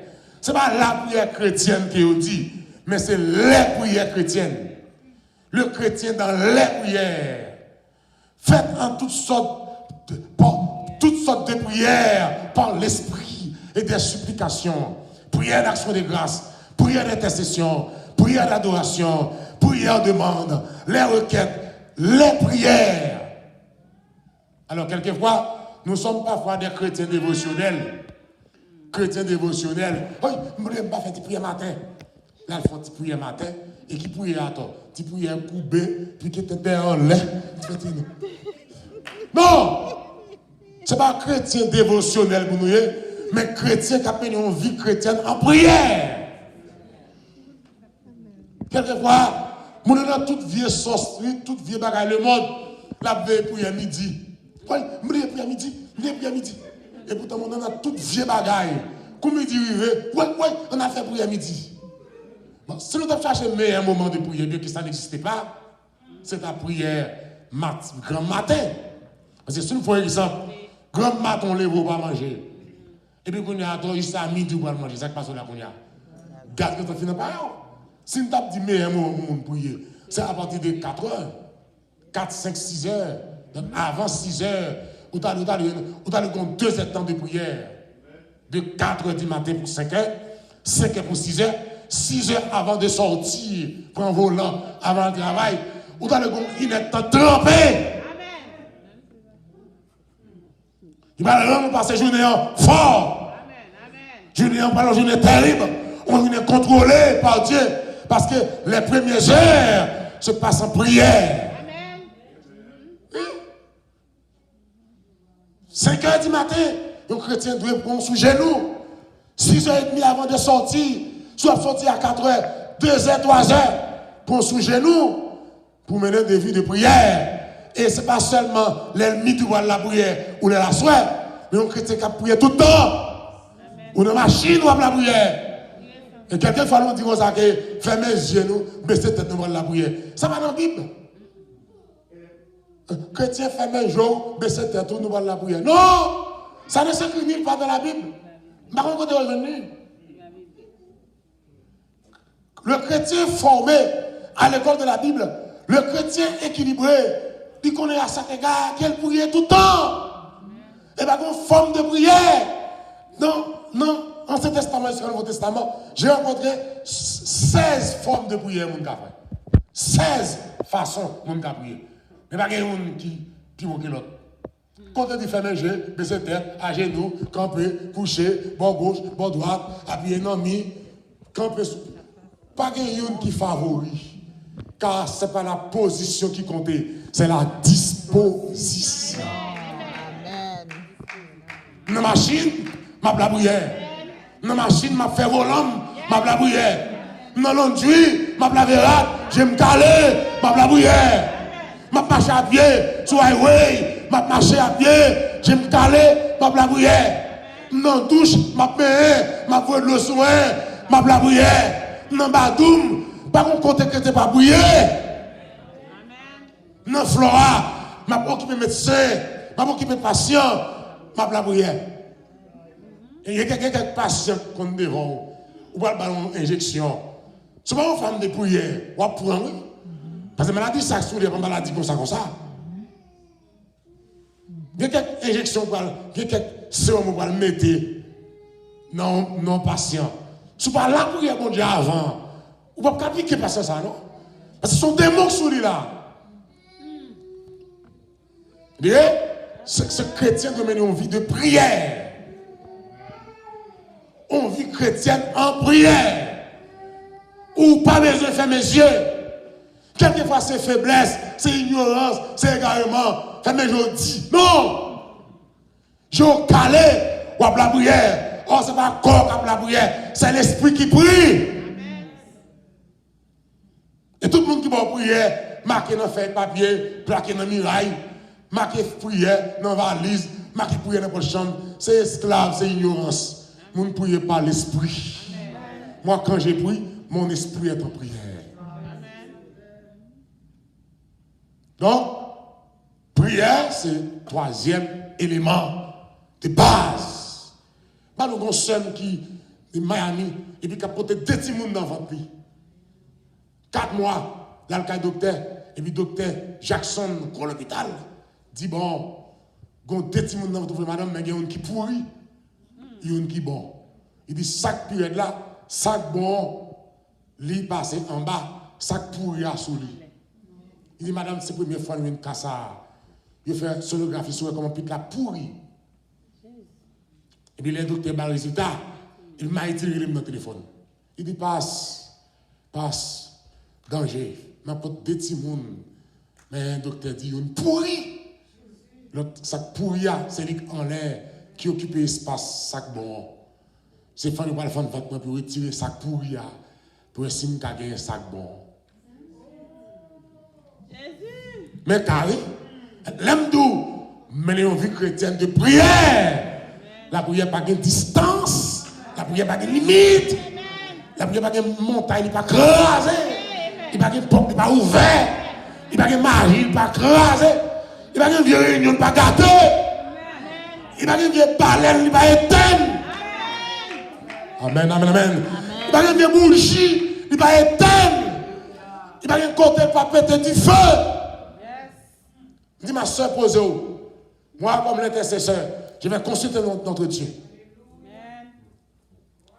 Ce n'est pas la prière chrétienne qui dit, mais c'est les prières chrétiennes. Le chrétien dans les prières. Faites en toutes sortes de prières par l'esprit et des supplications. Prières d'action de grâce, prières d'intercession, prières d'adoration, prières de demande, les requêtes, les prières. Alors, quelquefois, nous sommes parfois des chrétiens dévotionnels. Chrétiens dévotionnels. Oui, je ne vais pas faire des prières matin. Là, ils font des prières matin. Et qui prie à toi? Tu pries un coubé, puis qui était en lait. Non! Ce n'est pas chrétien dévotionnel pour nous, mais chrétien qui a une vie chrétienne en prière. Quelquefois, nous avons toute vieille sorcellerie, toute vieille bagarre, le monde, la veille pour à midi. Oui, je vais prier à midi. Et pourtant, on a toute vieille bagarre. Comme midi arrivé, oui, on a fait prier à midi. Bon, si nous avons cherché le meilleur moment de prier, bien que ça n'existait pas, c'est la prière grand matin. Parce que si nous prenons exemple, grand matin, on ne lève pas manger. Et puis, quand on a juste à midi, on va manger. C'est ce qui passe là qu'on a. Garde que tu finis par si nous avons dit meilleur moment pour prier, c'est à partir de 4 heures, 4, 5, 6 heures. Donc avant 6 heures, vous allez compter 2 heures de temps de prière. De 4 heures du matin pour 5 heures, 5 heures pour 6 heures, 6 heures avant de sortir, prendre volant avant le travail. Vous allez compter 1 heure de temps trempé. Il va vraiment passer journée fort. Journée pas une journée terrible. On est contrôlé par Dieu. Parce que les premières heures se passent en prière. 5 heures du matin, un chrétien doit prendre sous genou. 6h30 avant de sortir, soit sortir à 4 heures, 2 heures, 3 heures, prendre sous genou pour mener des vies de prière. Et ce n'est pas seulement l'ennemi qui voit la prière ou la soirée, mais un chrétien qui a prié tout le temps. Ou une machine ou la prière. Et quelquefois, nous disons ça que fermez les yeux, nous, baissez tête, nous voir la prière. Ça va dans la Bible. Chrétien ferme un jour, baissez tête, nous voir la prière. Non! Ça ne s'écrit nulle part dans la Bible. Par contre, côté revenu. Le chrétien formé à l'école de la Bible, le chrétien équilibré, il connaît à cet égard qu'elle priait tout le temps. Et bien, une forme de prière. Non. Ancien Testament et le Nouveau Testament, j'ai rencontré 16 formes de prière, mon gars. 16 façons, mon gars, prier. Mais pas quelqu'un qui manque l'autre. Quand on dit faire manger, baisser tête, à genoux, camper, coucher, bord gauche, bord droite, appuyer non mi, camper. Pas quelqu'un qui favorise. Car ce n'est pas la position qui compte, c'est la disposition. Amen. Une machine, m'a la prière. Dans la machine, m'a fait volant, m'a la prière. Dans l'enduit, m'a la verrate, je me calé, m'a la prière. M'a marché à pied, sur highway, m'a marché à pied, je me calé, m'a la prière. Dans la douche, m'a payé, m'a fait le soin, m'a la prière. Dans le badoum, pas qu'on compte que tu pas prier. Dans Flora, m'a occupé médecin, m'a occupé patient, m'a la prière. Et il y a quelques patients qu'on devant, ou pas une injection. Ce n'est pas une femme de prière, ou à prendre. Parce que la maladie, ça se trouve, une maladie comme ça. Il y a quelques injections, il y a quelques sérums pour le mettre. Non, patient. Si vous parlez là pour y bon Dieu avant, vous ne pouvez pas appliquer pas ça, non? Parce que ce sont des mots sur lui là. Vous voyez? Ce chrétien doit mener une vie de prière. Une vie chrétienne en prière. Ou pas besoin de faire mes yeux. Quelquefois c'est faiblesse, c'est ignorance, c'est égarement. Fait mes dis. Non! Je calé ou à la prière. Oh, c'est pas le corps qui a la prière, c'est l'esprit qui prie. Et tout le monde qui va prier, marqué dans feuille papier, plaqué dans muraille, marqué prière dans valise, marqué prière dans votre chambre, c'est esclave, c'est ignorance. Vous ne priez pas l'esprit. Moi, quand j'ai prié, mon esprit est en prière. Donc, prière, c'est le troisième élément de base. Pas nous avons seul qui est Miami et puis qui a porté 2 petits monde dans votre vie. 4 mois, là, le docteur, et puis docteur Jackson, pour l'hôpital, dit bon, il y a 2 petits monde dans votre vie, madame, mais il y a un qui pourri, il y a un qui bon. Il dit, sac période là, sac bon, lui passe en bas, sac pourri à sous lui. Il dit, madame, c'est la première fois que nous avons ça. Il fait une sonographie sur comment pique la pourri. Et puis le docteur a le résultat, il m'a étiré dans le téléphone. Il dit, passe, danger. Je n'apporte 2 petits monde. Mais le docteur dit, une pourri. L'autre sac pourri, c'est lui en l'air qui occupe l'espace, sac bon. C'est fan de faire pour retirer sac pourri, pour essayer de gagner un sac bon. Mais carré, l'aime d'où mener une vie chrétienne de prière. La prière n'a pas de distance, la prière n'a pas de limite, la prière n'a pas de montagne, il n'est pas crasé, il n'a pas de porte, il n'est pas ouvert, il n'a pas de magie, il n'est pas crasé, il n'a pas de vieille réunion, il n'est pas gâté, il n'a pas de vieille baleine, il n'est pas éteint. Amen, amen, amen. Il n'a pas de vieille bougie, il n'est pas éteint. Il n'a pas de côté pour péter du feu. Dis ma soeur, posez-vous. Moi, comme l'intercesseur, je vais consulter notre Dieu.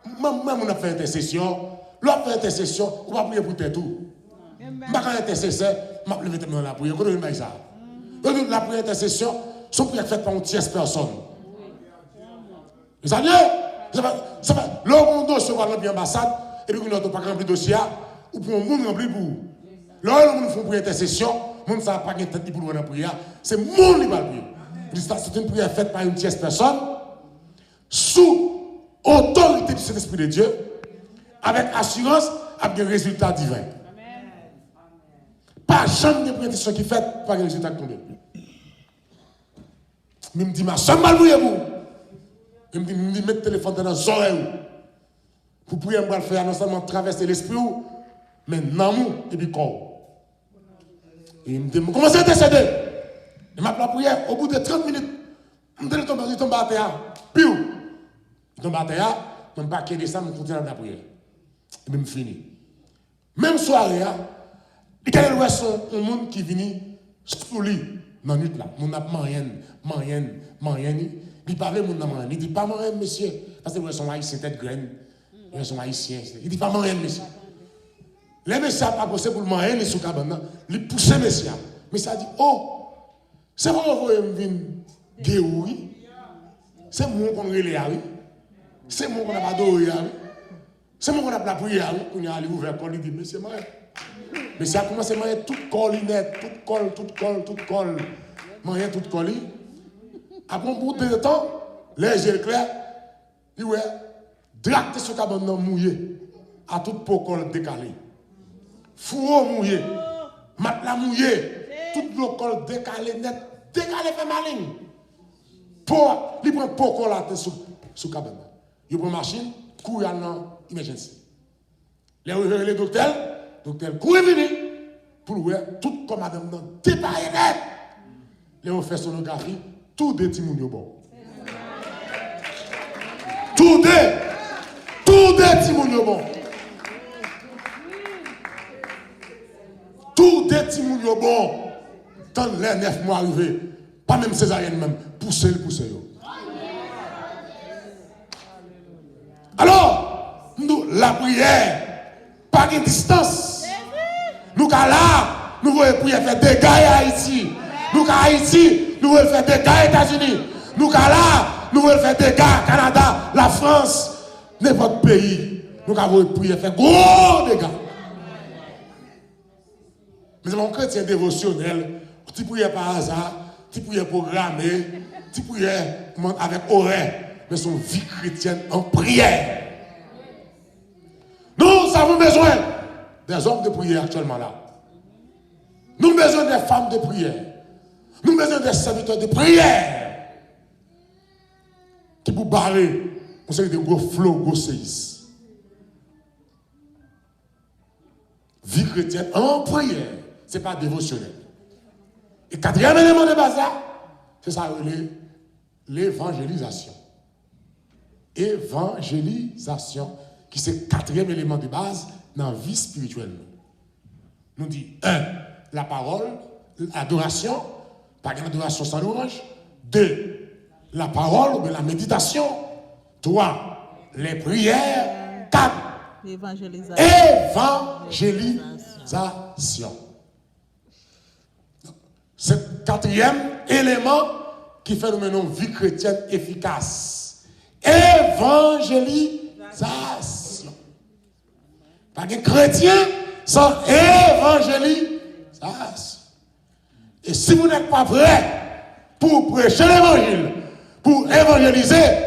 Même on a fait intercession. L'autre fait intercession, on va prier pour tout. Je ne vais pas intercesseur, je vais lever dans la prière. Vous connaissez ça? La prière intercession, son prière faite par une tierce personne. Vous savez? L'homme dossier va dans l'ambassade, et puis on n'a pas rempli le dossier, ou pour un monde rempli pour. L'homme fait une prière intercession, le monde ne pas de tête pour la prière, c'est le monde qui va prier. C'est une prière faite par une tierce personne, sous autorité du Saint-Esprit de Dieu, avec assurance, avec des résultats divins. Pas jamais de prédiction qui est faite par des résultats tombés. Je me dis, ma soeur, mal vous. Je me dis, mettre le téléphone dans les oreilles. Pour prier, je vais le faire non seulement traverser l'esprit, mais dans nous et puis corps. Et il me dit, comment c'est intercéder? Il m'a prié, au bout de 30 minutes, je me tombe à terre. Puis, je tombe à terre, je ne pas quitter ça, je continue à la prière. Et puis, je finis. Même soirée, il y a un monde qui vient sous lui, dans la nuit là. Mon n'a moyen. Il parle mon n'a moyen. Il dit pas moyen, monsieur. Parce que vous sont haïtiens, tête graine. Ils sont haïtiens. Il dit pas moyen, monsieur. Les messieurs n'ont pas posé pour le moyen, les sous-cabane. Ils poussent les messieurs. Mais ça dit, oh, c'est moi qui vous venir guérir. C'est moi qu'on relève, oui. C'est moi qu'on a pas d'oreille, oui. C'est moi qu'on a pas prière, oui. On a allé ouvrir le col, il dit, monsieur, moi. Mais ça a commencé à manger toute collinette, toute colle. Manger toute colle. Après un bout de temps, les yeux clairs, il ouais, dracté sur le cabanon mouillé, à toute peau colle décalée. Fourreau mouillé, matelas mouillé, toute l'eau colle décalée, net, décalée fait maligne. Pour, il prend peau colle à sur le cabanon. Il prend machine, couille à l'emergency. Les docteurs courent venir pour voir tout comme madame dans dépaillé net. Les fait sonographie, tout des petits mounions bon. Tout des petits mounions bon. Tout des petits mounions bon. Tant les 9 mois arrivés, Pas même césarienne même. Poussez. Alors, nous, la prière, pas de distance. Nous, là, nous voulons prier faire des dégâts à Haïti. Nous, à Haïti, nous voulons faire des dégâts aux États-Unis. Nous, là, nous voulons faire des dégâts au Canada, la France, n'importe pays. Nous, voulons prier faire gros dégâts. Mais mon chrétien dévotionnel, tu prières par hasard, tu prières programmé, tu prières avec horaire, mais son vie chrétienne en prière. Nous avons besoin des hommes de prière actuellement là. Nous avons besoin des femmes de prière. Nous avons besoin des serviteurs de prière qui pour barrer on sait des gros flots, gros séismes. Vie chrétienne en prière, ce n'est pas dévotionnel. Et quatrième élément de base, c'est ça, l'évangélisation. Évangélisation, qui c'est le quatrième élément de base dans la vie spirituelle. Nous dit, 1, la parole, l'adoration, pas d'adoration sans louange. 2, la parole ou la méditation. 3, les prières. 4, évangélisation. C'est le quatrième élément qui fait nous mener une vie chrétienne efficace. Évangélisation. Pas de chrétien sans évangélisation. Et si vous n'êtes pas prêt pour prêcher l'évangile, pour évangéliser,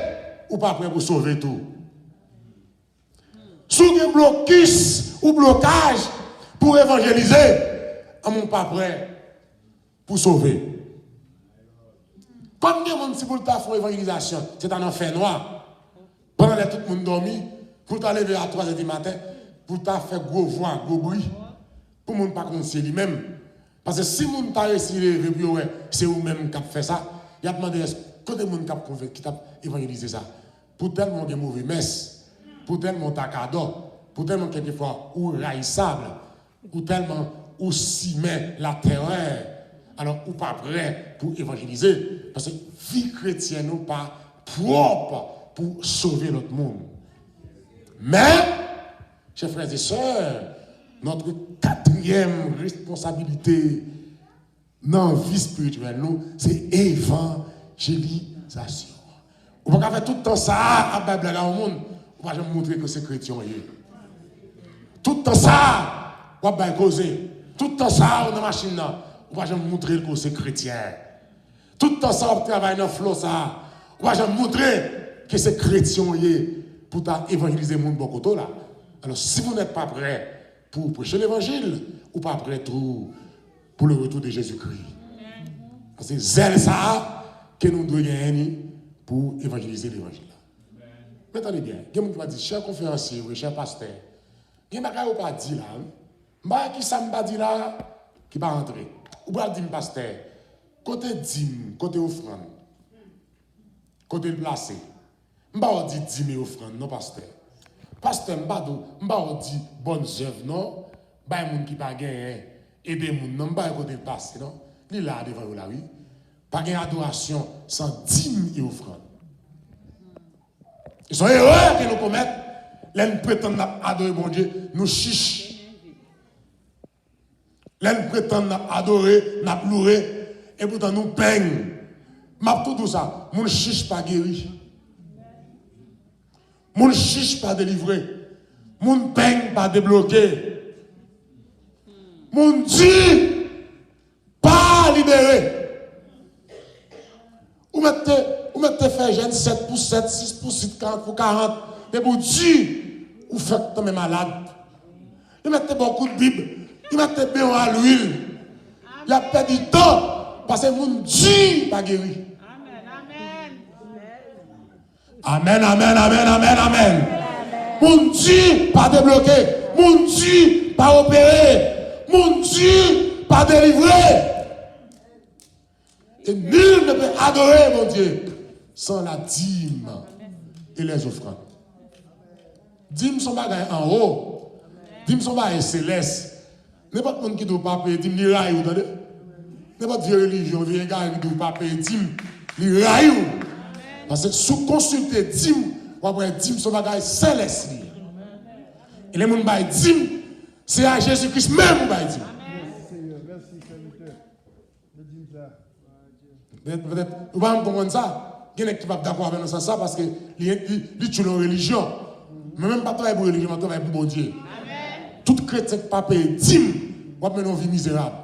ou pas prêt pour sauver tout. Si vous avez un blocus ou blocage pour évangéliser, on n'est pas prêt pour sauver. Combien de monde si vous faire l'évangélisation, c'est un enfer noir. Pendant que tout le monde dormi, pour t'enlever à 3h du matin, pour faire gros voix, gros bruit, pour ne pas connaître lui-même. Parce que si vous n'avez pas réussi à lever, c'est vous-même qui avez fait ça, il y a demandé quand des gens qui ont évangélisé ça. Pour tellement de mauvais messes, pour tellement de cadeaux, pour tellement quelquefois ou raissable, ou tellement ou ciment la terreur. Alors, ou pas prêt pour évangéliser, parce que vie chrétienne n'est pas propre pour sauver notre monde. Mais, chers frères et sœurs, notre quatrième responsabilité dans la vie spirituelle, c'est évangélisation. On ne peut pas faire tout le temps ça à Bible dans le monde, on ne va jamais montrer que c'est chrétien. Tout le temps ça, on va causer. Tout le temps ça, on a une machine là. On va jamais montrer que c'est chrétien. Tout le temps ça, on travaille dans le flot ça. On va jamais montrer que c'est chrétien pour évangéliser le monde beaucoup là. Alors si vous n'êtes pas prêt pour prêcher l'évangile, ou pas prêt pour le retour de Jésus-Christ. Parce que c'est ça que nous devons gagner pour évangéliser l'évangile. Mais attendez bien, il y a des gens qui vont dire, cher conférencier, cher pasteur, il y a des gens qui vont dire là, qui ça m'a dit là, qui va rentrer. Ou bien dire, pasteur, côté dîme, côté offrande, côté le placé, je ne vais pas dire dîme et offrande, non, pasteur. Pasteur, je ne vais pas dire bonnes œuvres, non. Il y a des gens qui ne pas gagné, aider les gens, non, je ne vais pas côté le placé, non. Il est là devant vous, là, oui. Pas d'adoration sans dîme et offrande. Ils sont erreurs que nous commettons. Là, nous prétendons adorer mon Dieu, nous chichons. Là, nous prétendons adorer, nous pleurer, et pourtant nous peignons. Mais tout ça, nous ne chiche pas guéri. Nous ne chiche pas délivré. Nous ne peigne pas débloqué. Nous ne dit pas libéré. Vous mettez fait jeune 7 pour 7, 6 pour 6, 40 pour 40. Mais vous dites, vous faites tomber malade. Vous mettez beaucoup de Bible. Vous mettez bien à l'huile. Il a perdu du temps parce que vous ne dites pas guéri. Amen, amen, amen, amen, amen. Mon Dieu, pas débloqué. Mon Dieu, pas opéré. Mon Dieu, pas délivré. Et nul ne peut adorer mon Dieu sans la dîme et les offrandes. Dîme sont bagages en haut. Dîme sont bagages célestes. N'importe qui ne doit pas payer dîme ni rail, vous entendez? N'importe quelle religion, vient gars qui ne pas payer dîme, il raille. Parce que sous consulter dîme, ou après dîme, son bagage céleste. Et les gens qui dîme, c'est à Jésus-Christ même qui baillent dîme. Merci, serviteur. Le dîme ça. Peut-être, vous ne comprenez ça. Il y a des gens qui ne sont pas d'accord avec nous ça parce que ils tuent leur religion. Mais même pas travailler pour la religion, mais travailler pour bon Dieu. Tout chrétien qui ne pas payer dîme, on va mener une vie misérable.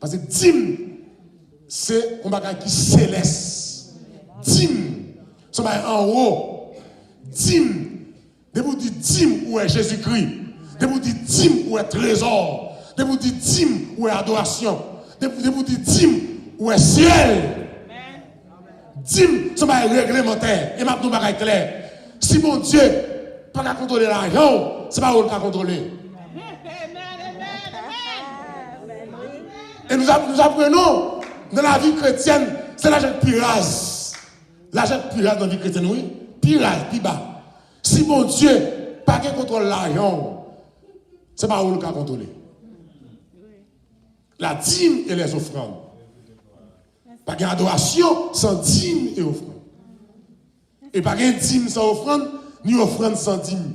Parce que dîme, c'est un bagage qui céleste. Dîme, c'est un bagage en haut. Dîme, de vous dire dîme où est Jésus-Christ. De vous dire dîme où est trésor. De vous dire dîme où est adoration. De vous dire dîme où est ciel. Dîme, c'est un bagage réglementaire. Et maintenant, un bagage clair. Si mon Dieu ne peut pas contrôler l'argent, ce n'est pas vous qui contrôler. Et nous apprenons dans la vie chrétienne, c'est l'argent de pirage. L'argent de pirage dans la vie chrétienne, oui. Pirage, plus bas. Si mon Dieu ne peut pas contrôler l'argent, ce n'est pas vous qui contrôler. La dîme et les offrandes. Pas d'adoration sans dîme et offrande. Et pas de dîme sans offrande, ni offrande sans dîme.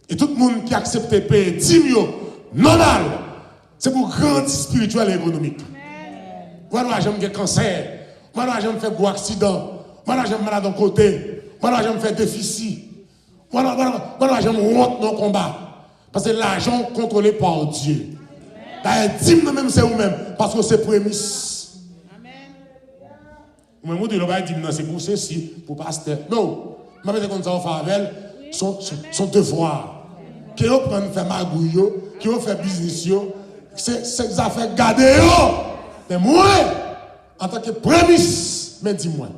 Et tout le monde qui accepte de payer dîme, normal, c'est pour grandir spirituel et économique. Moi, j'aime un cancer. Moi, j'aime faire gros accident. Moi, j'aime malade d'un côté. Moi, j'aime faire déficit. Moi, j'aime honte dans le combat. Parce que l'argent contrôlé par Dieu. La dîme, même, c'est vous-même. Parce que c'est prémisse. Moi, je dis, c'est pour ceci, pour pasteur. Non, je vais comme ça au Favel, son devoir. Qui vous prendre faire magouille, qui vous faire business, c'est ça fait garder. Mais moi, en tant que prémisse, mais dis-moi.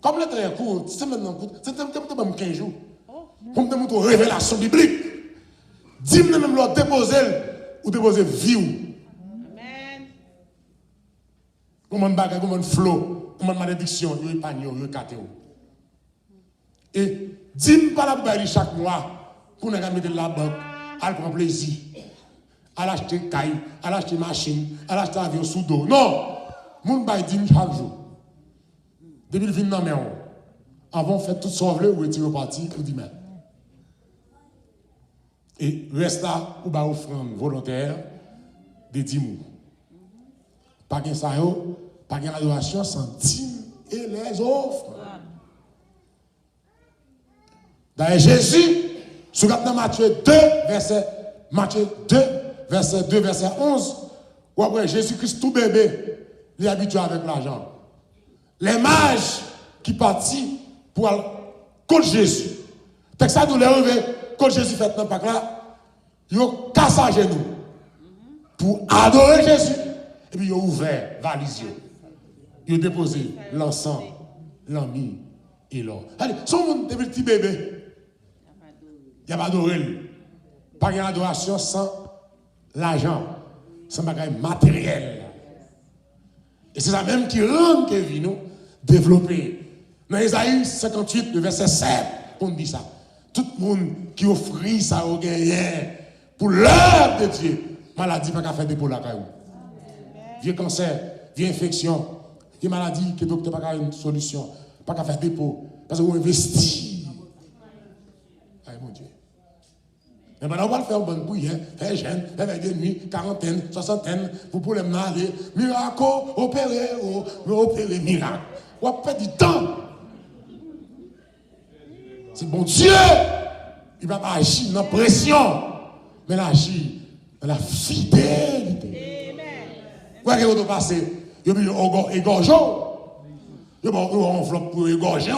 Comme le temps est court, c'est maintenant court, c'est 15 jours. Pour me montrer une révélation biblique. Dis-moi même leur déposer ou déposer vie. Comment bagage, comment flow, comment malédiction, yo épargne, yo kate. Et dis-moi pas la baille chaque mois pour nous mettre la banque, à prendre plaisir, à l'acheter caille, à l'acheter machine, à l'acheter avion sous dos. Non, mon baille dis chaque jour. Depuis le fin de l'année, avant de faire tout sauver ou retirer au parti pour demain. Et reste là ou ba offrande volontaire de 10 mois. Pas de ça, pas de l'adoration sans dîme et les offres. D'ailleurs, Jésus, sur Matthieu 2, verset 2, verset 11, où après Jésus-Christ, tout bébé, il est habitué avec l'argent. Les mages qui partent pour aller contre Jésus. Texte ça, nous les revêt, quand Jésus fait dans le Pâques là, ils ont cassé à genoux pour adorer Jésus. Et puis, ils ont ouvert valise. Ils ont déposé l'encens, l'ami et l'or. Allez, son monde, des petits bébés, il n'y a pas d'adoré. Pas d'adoration sans l'argent, sans bagage matériel. Et c'est ça même qui rend que vie nous développer. Dans Isaïe 58, le verset 7, on dit ça. Tout le monde qui offrit ça au gagné pour l'œuvre de Dieu, maladie pas qu'à faire des pour la caillou. Vieux cancer, vieux infection, vieux maladie que le docteur n'a pas une solution, pas qu'à faire dépôt, parce que vous investissez. Aïe mon Dieu. Mais maintenant, on va le faire en bonne bouille, faire jeune, faire des nuits, quarantaine, soixantaine, pour problème aller, miracle, opérer, miracle. On va perdre du temps. C'est bon Dieu, il ne va pas agir dans la pression, mais il agit dans la fidélité. Vous voyez ce qui passe? Il y a égorgé, il y a enveloppe pour égorger,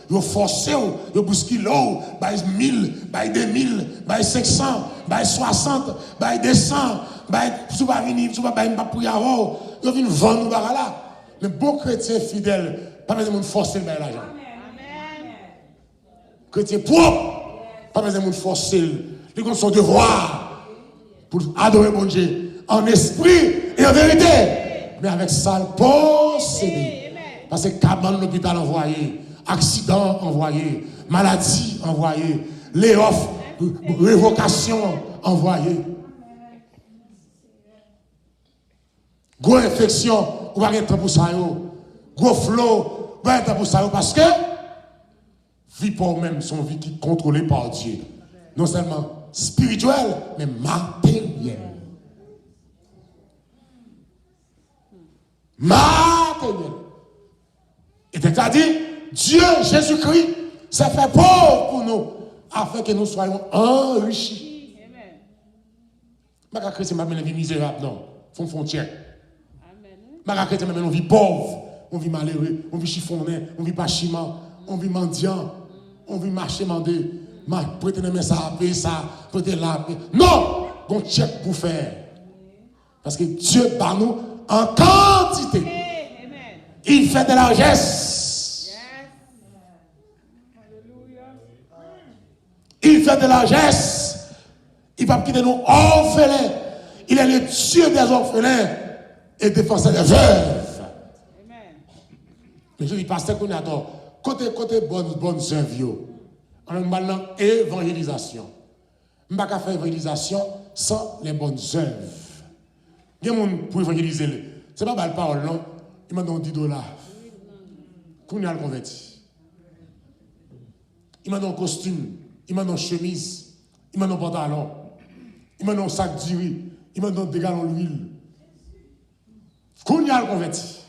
il y a forcé, il y a bousculé, il y a 1000, il y a 2000, il y a 500, il y a 60, il y a 200, il y a si vous ne venez pas pour y avoir, il y a une vente là. Les bons chrétiens fidèles, pas besoin de forcer l'argent. Chrétien propre, pas besoin de forcer. Ils ont son devoir pour adorer mon Dieu en esprit et en vérité. Mais avec ça, le posséder. Parce que cabane l'hôpital envoyé, accident envoyé, maladie envoyé, layoff, révocation envoyé. Gros infection, ou pas de temps pour ça. Gros flow, ou pas de temps pour ça. Parce que, vie pour même son vie qui est contrôlée par Dieu. Non seulement spirituel, mais matériel. Matériel. Et c'est-à-dire, Dieu, Jésus-Christ, s'est fait pauvre pour nous, afin que nous soyons enrichis. Amen. Je ne chrétien pas une vie misérable, non. Font frontière. Je ne chrétien pas une vie pauvre, on vit malheureux, on vit chiffonné, on vit pas chiment, on vit mendiant, on vit marcher mandé, prêter mes ça, payer ça, prêter là. Non! On check pour faire. Parce que Dieu bat nous en quantité. Il fait de largesse. Il fait de largesse. Il va quitter nous orphelins. Il est le Dieu des orphelins et défenseur des veuves. Mais je dis, pasteur, qu'on adore. Côté bonne œuvres, on a une évangélisation. On ne peut pas faire évangélisation sans les bonnes œuvres. Il y a des gens pour évangéliser. Ce n'est pas la parole, non? Il m'a donné $10. Qu'on a le converti. Il m'a donné un costume. Il m'a donné une chemise. Il m'a donné un pantalon. Il m'a donné un sac d'huile. Il m'a donné des gallons d'huile. Qu'on a le converti.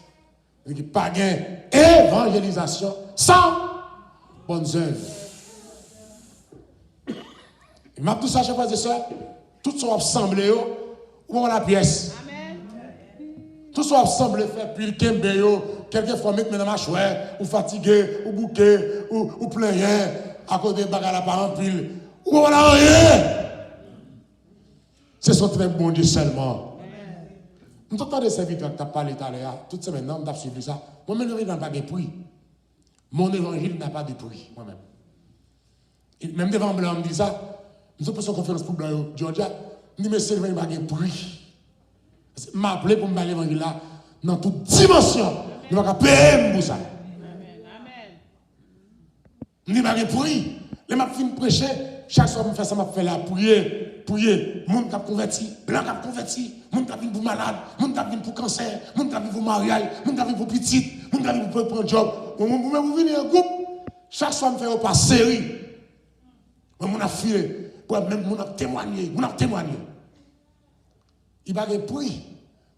Il n'y a pas d'évangélisation sans bonnes œuvres. Il m'a tout ça, je frères et sœurs. Tout sont assemblés ou la pièce. Tout soit assemblé, faire pile, quelquefois mettre dans ma chouette, ou fatigué, ou bouqué, ou plein rien, à cause des bagages à part en pile, ou voilà rien. C'est son très bon Dieu seulement. Nous t'entendons des serviteurs qui ont parlé tout à l'heure, toute semaine, nous avons suivi ça. Moi-même, je n'ai pas de prix. Mon évangile n'a pas de prix, moi-même. Même devant Blanc, on me dit ça. Nous avons fait une conférence pour Blanc, Georgia. Nous disons, monsieur, il n'a pas de prix. M'appeler pour me parler l'évangile là, dans toute dimension. Nous ne pouvons pas payer pour ça. Nous n'avons pas de prix. Les m'a fin prêcher, chaque soir, je fais ça, je fais la prier. Moun qui a converti, blanc qui a converti, moun qui a pour malade, moun qui a pour cancer, moun qui a pour mariage, moun qui a pour petite, moun qui a pour prendre job. Vous venez en groupe, chaque soir, je fais pas série. Moun a filé, même moun a témoigné, Il va avoir prix.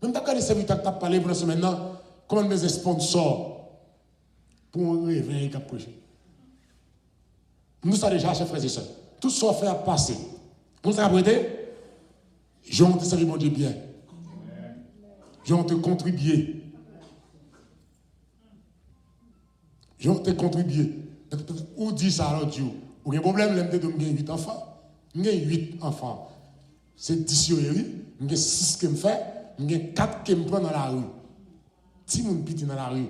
Même quand les serviteurs qui ont parlé pour ce maintenant, comment mes sponsors pour un réveil qui a prêché. Nous sommes déjà, chers frères et sœurs. Tout ce qu'on fait à passer. Nous avons prêté, j'ai honte de servir mon Dieu bien. J'ai honte de contribuer. J'ai honte de contribuer. Ou dit ça alors Dieu. Ou un problème, l'MD de 8 enfants. J'ai 8 enfants. C'est 10 yeux. J'ai 6 qui me fait. J'ai 4 qui me prennent dans la rue. Si mon petit dans la rue,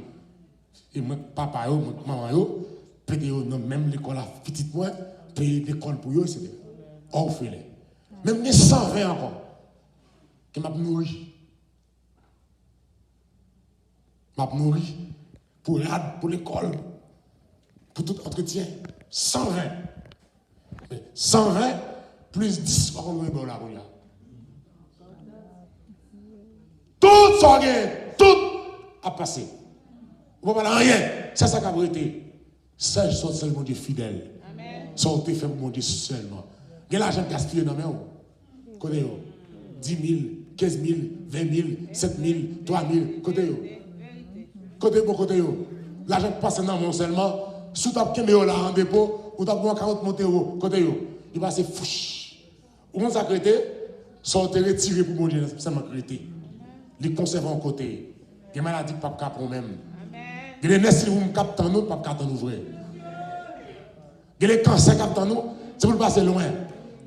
et moi, papa, moi, maman, payer même l'école à petite point, payer l'école pour eux, c'est orphelin. Même les 120 encore, qui m'a nourri. M'a nourri pour l'école, pour tout entretien. 120. 120 plus 10 par contre, là. Tout ça, tout a passé. Vous ne pouvez rien. C'est ça qui a été. Ça, je suis seulement Dieu fidèle. Ça, on fait pour mon Dieu seulement. Il y a l'argent gaspillé dans mes mains. Côté 10 000, 15 000, 20 000, 7 000, 3 000. Côté l'argent passe dans mon seulement. Si tu as 15 000 là en dépôt, ou tu as 40 000 côté il va se fouche. Ou on s'est créé, ça a été retiré pour mon Dieu, seulement créé. Les conserver en côté. Il y a des maladies qui ne peuvent pas pour même. Il y a des nesses qui ne peuvent pas nous, pas nous vrai. Il y a des cancers qui peuvent nous, c'est pour passer loin.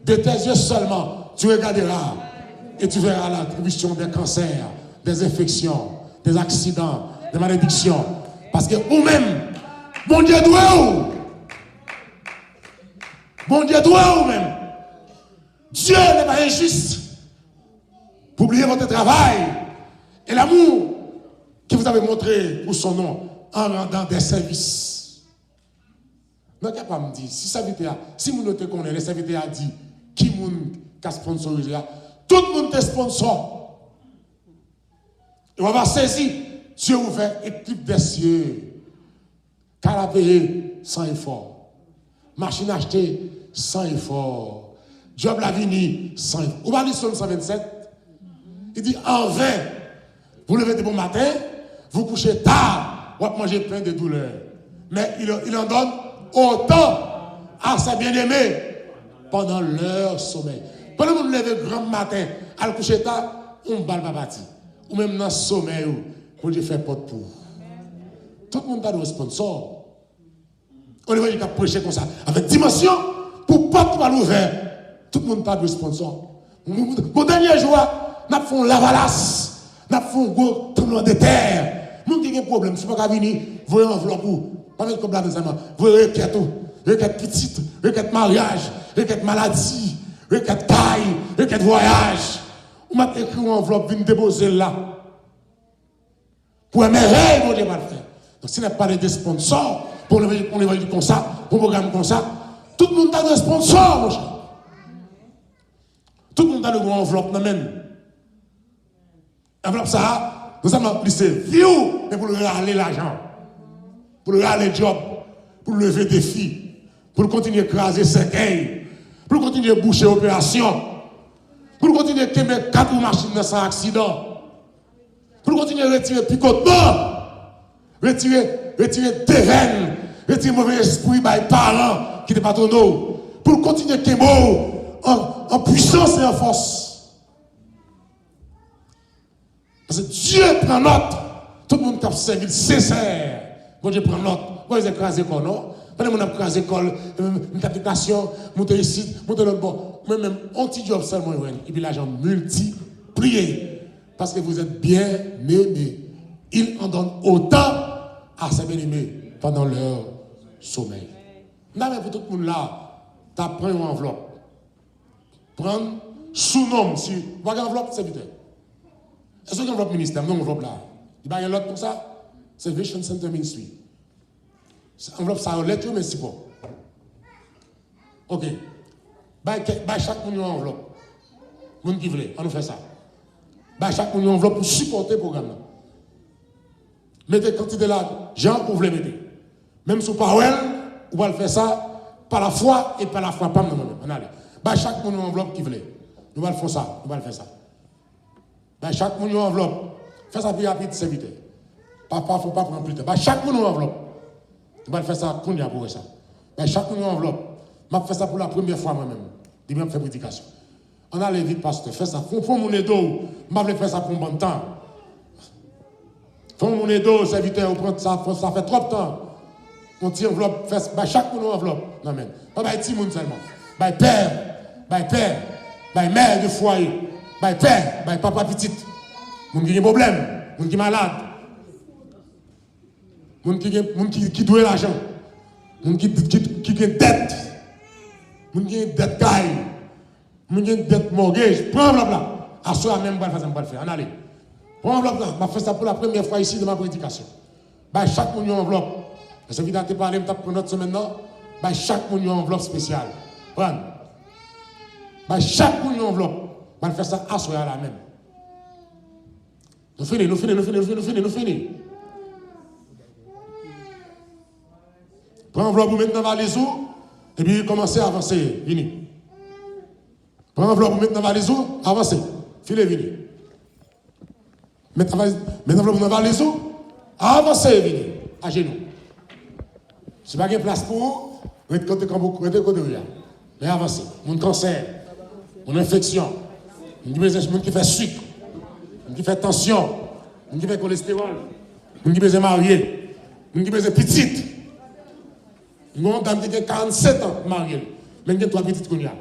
De tes yeux seulement, tu regarderas et tu verras la tribution des cancers, des infections, des accidents, des malédictions. Parce que vous-même, mon Dieu doit où? Mon Dieu doit où même? Dieu n'est pas injuste. Pour oublier votre travail et l'amour que vous avez montré pour son nom en rendant des services. Donc, il n'y a pas me dire, si serviteur, si vous notez qu'on est, le serviteur a dit, qui moun qui a sponsorisé, tout le monde est sponsor. Et on va saisir, Dieu ouvert, éclipse des cieux. Canapé sans effort. Machine achetée sans effort. Job la vini sans effort. Vous parlez Psaume 127. Il dit en vain, vous levez de bon matin, vous couchez tard, vous mangez plein de douleurs. Mais il en donne autant à ses bien-aimés pendant leur sommeil. Pendant que vous levez grand matin, à le coucher tard, on ne va pas bâtir. Ou même dans le sommeil, pour Dieu faire porte pour. Tout le monde a des sponsors. On est venu prêcher comme ça, avec dimension, pour porte qui va l'ouvrir. Tout le monde a des sponsors. Mon dernier jour, nous avons fait lavalas, nous avons fait un gros tremblement de terre. Nous avons un problème, si vous n'avez pas venir, vous voyez enveloppe pour. Pas même comme la maison, vous voyez requête, requête petite, requête mariage, requête maladie, requête taille, requête voyage. Vous m'avez écrit une enveloppe, venez déposer là. Pour un merveille, vous ne pas le faire. Donc, si vous n'avez pas de sponsors, pour l'évaluer comme ça, pour un programme comme ça, tout le monde a des sponsors, mon cher. Tout le monde a le gros enveloppe, non même. Enveloppe ça, nous avons plissé vieux, mais pour le râler l'argent, pour le râler le job, pour le lever des filles, pour continuer à écraser ses cailles, pour continuer à boucher l'opération, pour continuer à quémer 4 machines dans un accident, pour continuer à retirer picotement, retirer des veines, retirer mauvais esprit par les parents qui n'étaient pas trop nous, pour continuer à quémer en puissance et en force. Parce que Dieu prend note. Tout le monde qui a servi sincère. Bon Dieu prend note. Vous avez écrasé l'école, non? Pendant que vous avez écrasé l'école, une application, monter ici, monter l'autre bord. Même un petit job seulement, et puis l'argent multiplié. Parce que vous êtes bien aimés. Il en donne autant à ses bien-aimés pendant leur sommeil. Non, mais pour tout le monde là, tu prends une enveloppe. Prendre sous-nom, si vous avez une enveloppe, c'est vite. Est-ce que vous avez une enveloppe ministère? Non, une enveloppe là. Il y a une autre pour ça? C'est Vision Center Ministry. C'est enveloppe ça, lettre, mais c'est bon. Ok. Chaque monde une enveloppe. Monde qui veut, on nous fait ça. Chaque monde une enveloppe pour supporter le programme. Mettez quantité là, gens, vous voulez mettre. Même sous parole, vous allez faire ça par la foi et par la foi, pas moi-même. On allez. Chaque monde une enveloppe qui veut. Nous allons faire ça, nous allons faire ça. Chaque monde une enveloppe. Fais ça plus rapide, c'est vite. Papa, il ne faut pas prendre plus de temps. Chaque monde une enveloppe. Nous allons faire ça, qu'on y a pour ça. Chaque monde une enveloppe. Je fais ça pour la première fois moi-même. Je vais faire prédication. On a les vite, pasteur. Fais ça. Faut mon édo. Je vais faire ça pour un bon temps. Faut mon édo, serviteur, ça fait trop de temps. On tire enveloppe, chaque monde une enveloppe. Non, mais pas petit monde seulement. Père, mère de foyer, père, papa petit. Moun qui a un problème, moun qui est malade, moun qui doit l'argent, moun qui a dette, moun qui a dette caille, moun qui a dette mortgage. Prends l'enveloppe là. À soi même, on va le faire. On allez. Prends l'enveloppe là. Je vais faire ça pour la première fois ici dans ma prédication. Chaque monde une enveloppe. Parce que vous avez parlé, je vais prendre notre semaine là. Chaque monde une enveloppe spéciale. Prends. Chaque monde une enveloppe. On va faire ça à soi là même. Nous finissons. Prends l'enveloppe, vous mettez dans la valise et puis commencez à avancer. Vini. Prends l'enveloppe, vous mettez dans la valise, avancez. Filez, vini. Mettez l'enveloppe dans la valise, avancez, vini. À genoux. Si vous n'avez pas de place pour vous, mettez côté comme vous, mettez côté où. Mais avancez. Mon cancer, mon infection, mon qui fait sucre. Qui fait tension, qui fait cholestérol, qui besoin marié, qui besoin petite. Une dame qui a 47 ans mariée, mais qui a 3 petites qu'on y a.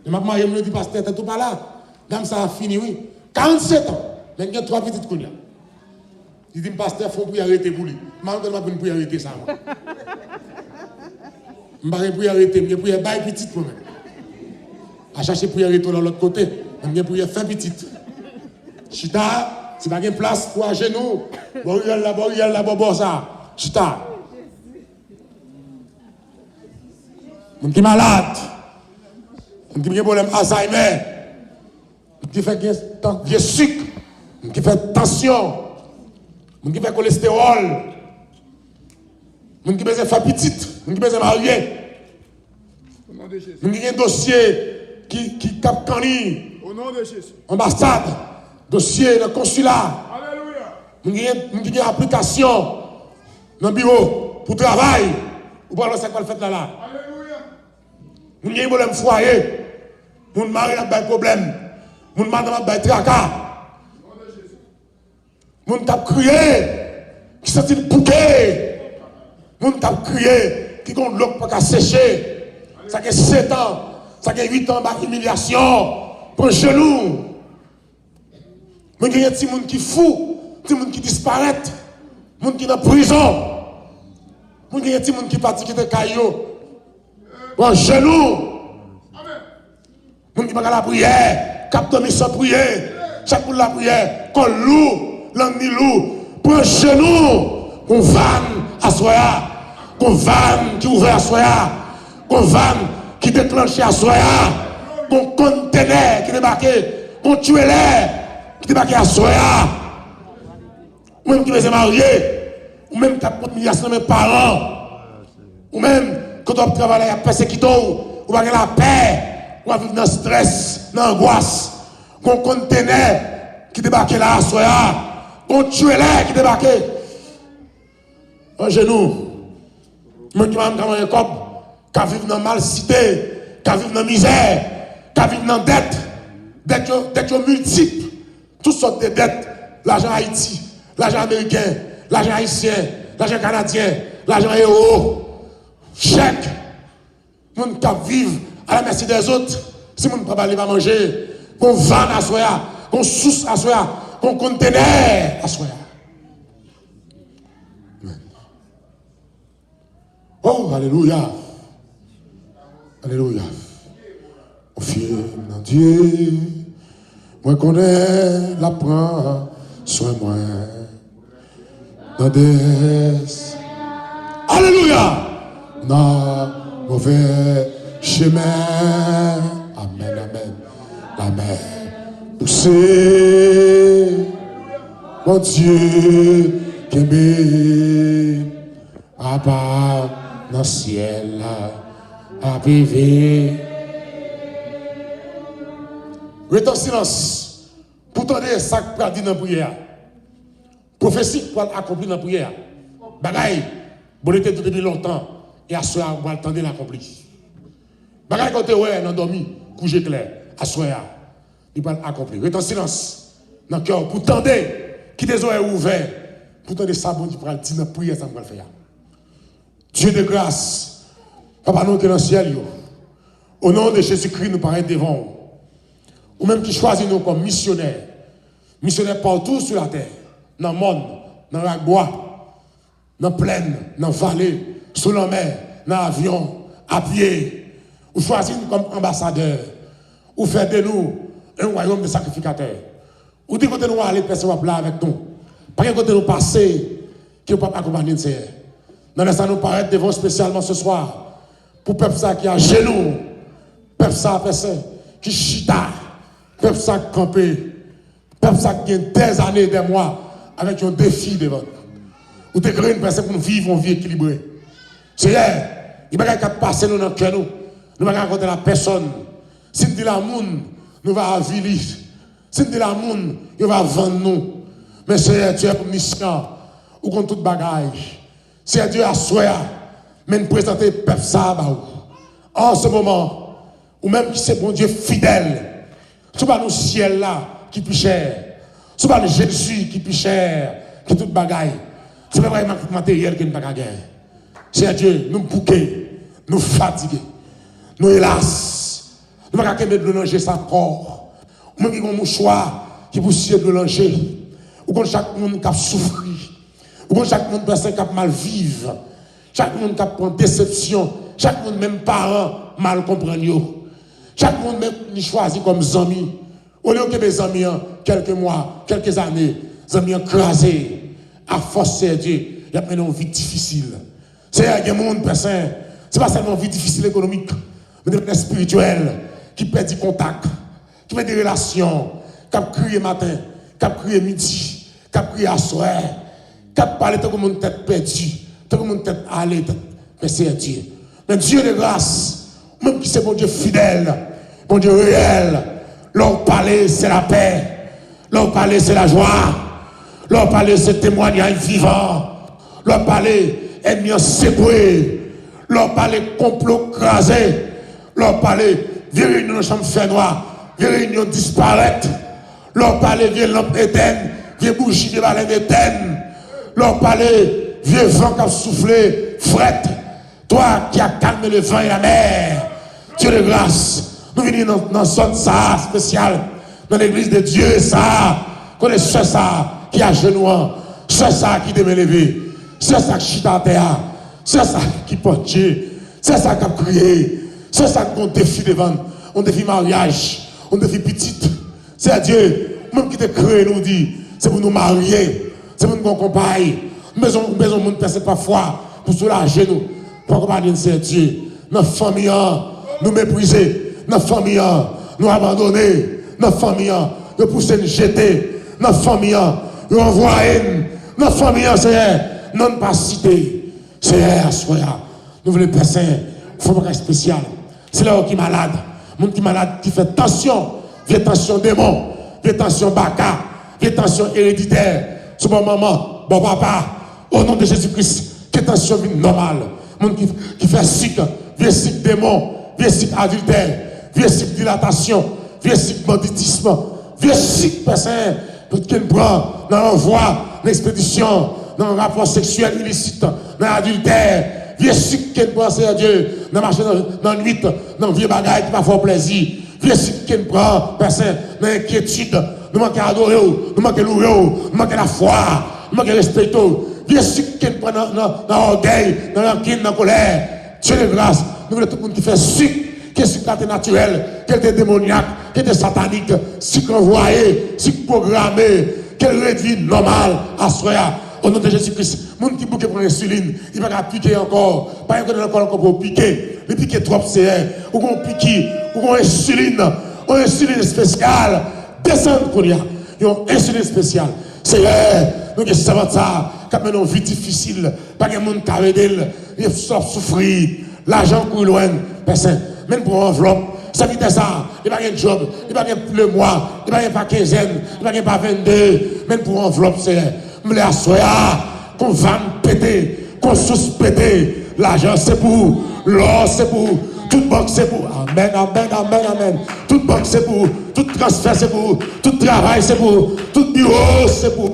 Et ma mariée me dit, pasteur, t'es tout pas là. Dame, ça a fini, oui. 47 ans, mais qui a 3 petites qu'on y a. Il dit, pasteur, il faut pour y arrêter pour lui. Je ne sais pas pour y arrêter ça. Je ne sais pas pour y arrêter, mais pour y arrêter petite pour moi. À chercher pour y arrêter de l'autre côté, mais pour y faire petite. Chita, si pas de place pour à genoux, boriel la bobo ça. Chita. Mon qui malade, mon qui a problème Alzheimer, mon qui fait sucre, mon qui fait tension, Moun qui fait cholestérol. Moun qui besoin faire petite, moun qui besoin marier. Moun qui a un dossier qui cap cani. Au nom de Jésus. Ambassade, dossier dans le consulat. Alléluia. Moun qui a une application dans le bureau pour travail. Ou pas le sac fait là. Alléluia. Moun qui a un problème foyer. Moun mari n'a pas de problème. Moun madame n'a pas de tracas. Moun t'a crié qui sentit le bouquet. Moun t'a crié qui compte l'eau pas qu'à sécher. Ça fait 7 ans, ça fait 8 ans d'humiliation pour genou. Moun qui y a des gens qui fou, des gens qui disparaissent, des gens qui sont en prison. Moun qui y a des gens qui partent qui étaient caillots. Pour genou. Moun qui pas la prière, cap de mission prière, chaque pour la prière, qu'on loue. Langue ni loup, pour un genou, qu'on vanne à soya, qu'on vanne qui ouvre à soya, qu'on vanne qui déclenche à soya, qu'on conteneur qui débarque, qu'on tue l'air qui débarque à soya, ou même qui veut se marier, ou même qui a pour humiliation de mes parents, ou même quand on travaille à persécuter, ou pas la paix, ou à vivre dans le stress, dans l'angoisse, qu'on conteneur qui débarque là à soya. On tue là qui débarquait. En genou. Moi qui m'a un cop, qui vivent dans mal cité, qui vivent dans misère, qui vivent dans dette. Dette multiples. Toutes sortes de dettes. L'argent Haïti, l'argent américain, l'argent haïtien, l'argent canadien, l'argent euro. Chèque. Moun qui vivent à la merci des autres. Si moun ne peut pas aller manger, qu'on vanne à soya, qu'on sousse à soya. Qu'on conteneur à soi. Oh, alléluia. Alléluia. Au fier dans Dieu, moi connais la prend soin moi. Dans des alléluia. Dans mauvais chemin. Amen, amen. Amen. Poussez, mon Dieu, qui est à part dans le ciel, à vivre. Restez en silence. Pour tendre ça que vous dit dans la prière. Prophétie pour accomplir dans la prière. Bagaille, vous l'étiez tout depuis longtemps, et à ce moment, vous attendez l'accomplir. Bagaille, quand vous êtes endormi, couché clair, à ce moment. Il va accomplir. Restez en silence dans le cœur pour tendre qui des oreilles ouvertes pour tendre ça bon qui pourra le dire dans la prière ça va le faire. Dieu de grâce, Papa nous qui est dans le ciel, au nom de Jésus-Christ nous paraît devant ou même qui choisit nous comme missionnaires partout sur la terre, dans le monde, dans la bois, dans la plaine, dans la vallée, sous la mer, dans l'avion, à pied, ou choisit nous comme ambassadeurs, ou faire de nous un royaume de sacrificateurs. Ou dit que nous aller percevoir là avec nous. Pas que nous passer, qui ne peut pas accompagner le Seigneur. Dans l'instant, nous paraître devant spécialement ce soir. Pour peuple ça qui a genou, peuple ça qui chita, peuple ça qui campé, peuple ça qui a des années, des mois, avec un défi devant nous. Ou te créer une personne pour nous vivre une vie équilibrée. Seigneur, il ne va pas passer nous dans le cœur, nous ne va pas raconter la personne. Si nous disons la monde, nous va avilir. Si nous disons la monde, il va vendre nous. Mais Seigneur, tu es pour mission, ou contre toute bagaille. Seigneur Dieu a souhaité, mais nous présenter le peuple ça en ce moment, ou même qui c'est bon Dieu fidèle. Ce n'est pas nous ciel là qui plus cher. Ce n'est pas Jésus qui plus cher que toute bagaille. Ce n'est pas vraiment matériel qui ne pas gagner. Seigneur Dieu, nous bouquer, nous fatiguer, nous hélas. Nous ne pouvons pas de langer sans corps. Ou même qui ont un mouchoir qui pousse de langer. Ou quand chaque monde qui a souffert. Ou quand chaque monde personne qui a mal vivre. Chaque monde qui a pris déception. Chaque monde, même parents, mal comprendre. Chaque monde même choisi comme amis. Au lieu que des amis, quelques mois, quelques années, des amis écrasés, à force de Dieu, il y a une vie difficile. C'est un monde, personne, c'est pas seulement une vie difficile économique, mais une vie spirituelle, qui perd du contact, qui perd des relations, qui a crié matin, qui a crié midi, qui a crié à soir, Cap parler tant que mon tête perdue, tant que mon tête allée, mais c'est Dieu. Mais Dieu de grâce, même qui c'est mon Dieu fidèle, mon Dieu réel, leur parler c'est la paix, leur parler c'est la joie, leur parler c'est témoignage vivant, leur parler ennemi séparé, leur parler complot crasé, leur parler vieille réunion dans la chambre fait noir, vieille réunion disparaître, leur parler vieille lampe éteinte, vieille bougie de baleine éteinte, leur parler vieux vent qui a soufflé, fret, toi qui as calmé le vent et la mer, Dieu de grâce, nous venons dans zone ça spéciale, dans l'église de Dieu, ça, connaissez ça qui a genoux, c'est ça qui demeure levé, c'est ça qui chita à terre, c'est ça qui porte Dieu, c'est ça qui a crié, c'est ça qu'on défie devant, on défie mariage, on défie petite, c'est Dieu, même qui te crée nous dit, c'est pour nous marier, c'est pour nous accompagner, maison monde personne parfois pour soulager nous, pour accompagner c'est Dieu, notre famille, nous mépriser, notre famille, nous abandonner, notre famille, nous pousser nous jeter, notre famille, nous envoyer, notre famille, c'est non pas cité, c'est soya. Nous voulons passer, il faut pas spécial. C'est là qui est malade, monde qui est malade, qui fait tension, vieux tension démon, vieux tension baka, vieux tension héréditaire, sur mon maman, bon papa, au nom de Jésus-Christ, que tension normale, monde qui fait cycle, vieux cycle démon, vieux cycle adultère, vieux cycle dilatation, vieux cycle banditisme, vieux cycle personne, qui prend dans l'envoi, l'expédition, dans le rapport sexuel illicite, dans l'adultère, vieux cycle qui prend, c'est Dieu, dans marcher dans la nuit, dans le vieux bagage qui va faire plaisir, vieux cycle qui prend, personne, dans l'inquiétude, nous manquons adorer, nous manquons louer, nous manquons la foi, nous manquons respecter, vieux cycle qui prend dans l'orgueil, dans l'enquête, dans la colère, Dieu de grâce, nous voulons tout le monde qui fait sucre, qui est sucre naturel, qui est démoniaque, qui est satanique, sucre envoyé, sucre programmé, qui est réduit normal à soi. Au nom de Jésus-Christ, les gens qui bouquent pour l'insuline, il ne va pas piquer encore, pas encore pour piquer, mais piquer trop c'est, ou qu'on pique, ou qu'on insuline spéciale, descendre qu'on y a, ils ont insuline spéciale. C'est nous qui savons ça, quand même une vie difficile, pas de monde qui a aidé, il faut souffrir, l'argent court loin, personne, même pour enveloppe, ça veut dire ça, il n'y a pas de job, il n'y a pas le mois, il n'y a pas quinzaine, il n'y a pas 22, même pour enveloppe, c'est, me les assoya, qu'on va me péter, qu'on sous péter, l'argent c'est pour, l'or c'est pour, toute banque c'est pour, amen, amen, amen, amen, toute banque c'est pour, tout transfert c'est pour, tout travail c'est pour, tout bureau c'est pour,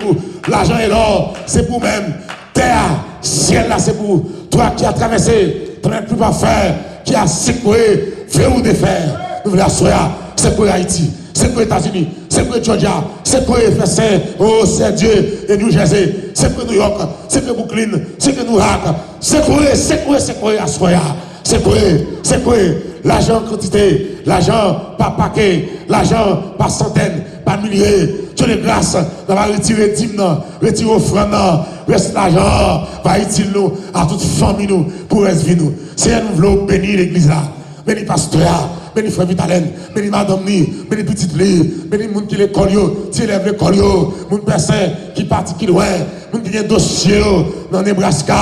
l'argent et l'or c'est pour même, terre, ciel là c'est pour, toi qui as traversé, tu n'as plus pas faire, qui a secoué, fait ou défaire, nous voulons assurer, c'est pour Haïti, c'est pour les États-Unis, c'est pour Georgia, c'est pour les FSC, oh c'est Dieu, et New Jersey, c'est pour New York, c'est pour Brooklyn, c'est pour New York, c'est pour assurer, c'est pour l'argent quantité, l'argent par paquet, l'argent par centaines, par milliers, Dieu de grâce, on va retirer dîme, retirer offrande, reste l'argent, va utile nous, à toute famille nous, pour rester nous. C'est nous voulons bénir l'église là, bénir pasteur, bénir frère Vitalen, bénir madame ni, bénir petite li, bénir moun qui l'école yo, qui élève l'école yo, moun personne qui parti qui loin, moun qui a dossier dans Nebraska,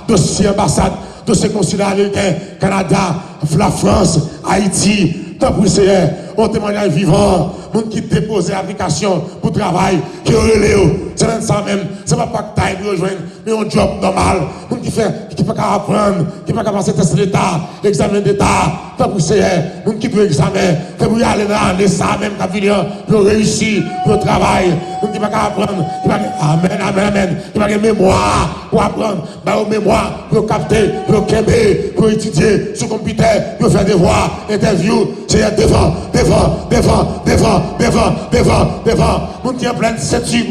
dossier ambassade, dossier consulat américain, Canada, la France, Haïti, tant pour Seigneur, on témoignage vivant, monde qui dépose l'application pour travail, qui relève, c'est même ça même, c'est pas que taille pour rejoindre, mais un job normal, monde qui peut pas apprendre, qui peut pas passer test d'État, examen d'État, tant pour Seigneur, monde qui doit examen, qui peut aller dans les ça même, qui venir pour réussir, pour travail, monde qui peut pas apprendre, qui peut amen, amen, amen, qui peut mémoire, pour apprendre, au mémoire, pour capter, pour québer, pour étudier sur computer, pour faire des voix, interview, c'est devant. Moun qui est en pleine ceinture,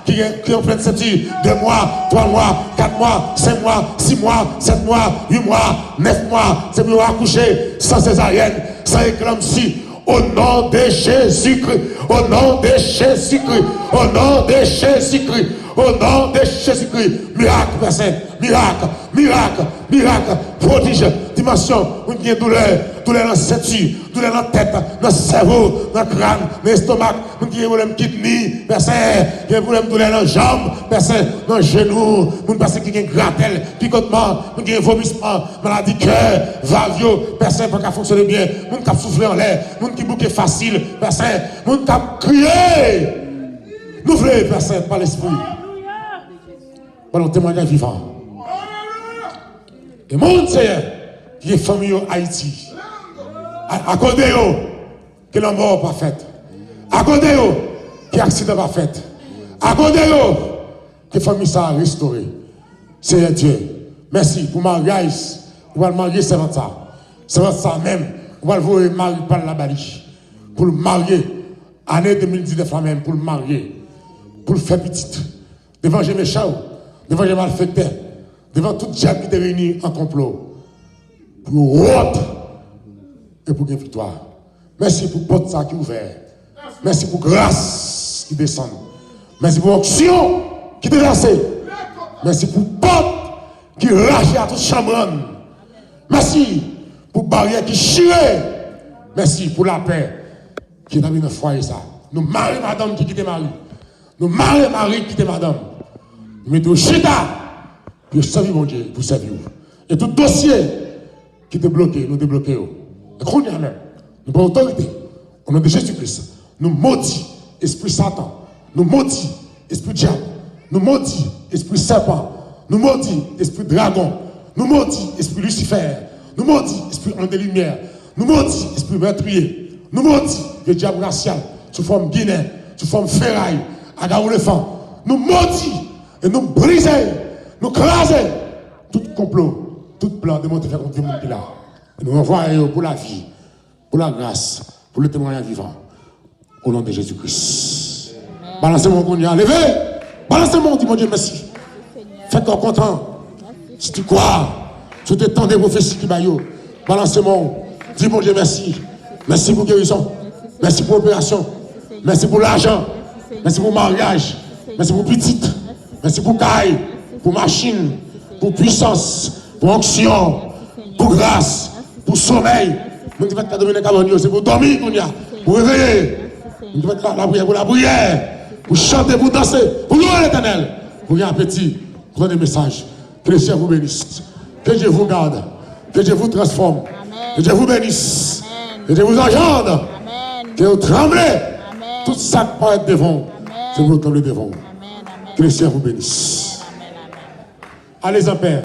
qui est en pleine ceinture, 2 mois, 3 mois, 4 mois, 5 mois, 6 mois, 7 mois, 8 mois, 9 mois, c'est pour accoucher sans césarienne, sans éclampsie. Au nom de Jésus-Christ, au nom de Jésus-Christ, au nom de Jésus-Christ, au nom de Jésus-Christ, miracle, personne, miracle, prodige, dimension, on qui est douleur dans la ceinture, douleur dans la tête, dans le cerveau, dans le crâne, dans l'estomac, moun qui a problème kidney, personne qui a problème douleur dans les jambes, personne dans les genoux, moun personne qui a grattel, picotement, moun qui a vomissement, maladie cœur, valvio, personne qui a fonctionné bien, moun qui a soufflé en l'air, moun qui bouquet facile, personne, moun qui a crié. Nous voulons personne par l'esprit. Par le témoignage vivant. Et mon Seigneur, qui est famille en Haïti. Accordez que la mort pas faite. Accordez que l'accident pas fait. Accordez que la famille ça restaurée. Seigneur Dieu, merci pour mariage. Vous allez marier c'est ça. C'est ça même. Vous allez vous marier par la baliche. Pour le marier. Année 2019 la même. Pour le marier. Pour le faire petit. Devant les méchants. Devant les malfaiteurs. Devant tout diable qui est réuni en complot. Pour route. Et pour une victoire. Merci pour porte ça qui est ouvert. Merci pour grâce qui descend. Merci pour action qui déverse. Merci pour porte qui lâche à toute chambranne. Merci pour barrière qui chire. Merci pour la paix qui est dans le foyer ça. Nous marions madame qui quitte mari. Nous marions mari qui quitte madame. Nous mettons chita pour servir mon Dieu, pour servir. Et tout dossier qui est bloqué, nous débloquons. Et qu'on y a même. Nous prenons autorité. Au nom de Jésus-Christ. Nous maudit esprit Satan. Nous maudit esprit diable. Nous maudit esprit serpent. Nous maudit esprit dragon. Nous maudit esprit Lucifer. Nous maudit esprit ange de lumière. Nous maudit esprit meurtrier. Nous maudit le diable racial sous forme guinéen, sous forme ferraille, à garou éléphant. Nous maudit et nous brisons, nous crasons tout complot, tout plan de monter faire contre le monde qui est là. Et nous envoyons pour la vie, pour la grâce, pour le témoignage vivant. Au nom de Jésus-Christ. Balancez-moi qu'on y a levé. Balancez-moi, dit mon Dieu, merci. Faites-toi content. Si tu crois, sous tes temps de prophéties qui baillent, balancez-moi. Dis mon Dieu, merci. Merci pour guérison. Merci pour l'opération. Merci pour l'argent. Merci pour le mariage. Merci pour petite. Merci pour caille, pour machine, pour puissance, pour onction, pour grâce, pour sommeil. Nous devons te donner des c'est pour dormir, pour réveiller. Nous devons te la prière pour la prière, pour chanter, pour danser, pour louer l'Éternel, pour un appétit, pour donner des messages. Que le Seigneur vous bénisse. Que Dieu vous garde. Que Dieu vous transforme. Que Dieu vous bénisse. Que Dieu vous engendre. Que vous tremblez. Tout ça qui peut être devant, c'est vous tremblez devant. Que le Seigneur vous bénisse. Allez en paix.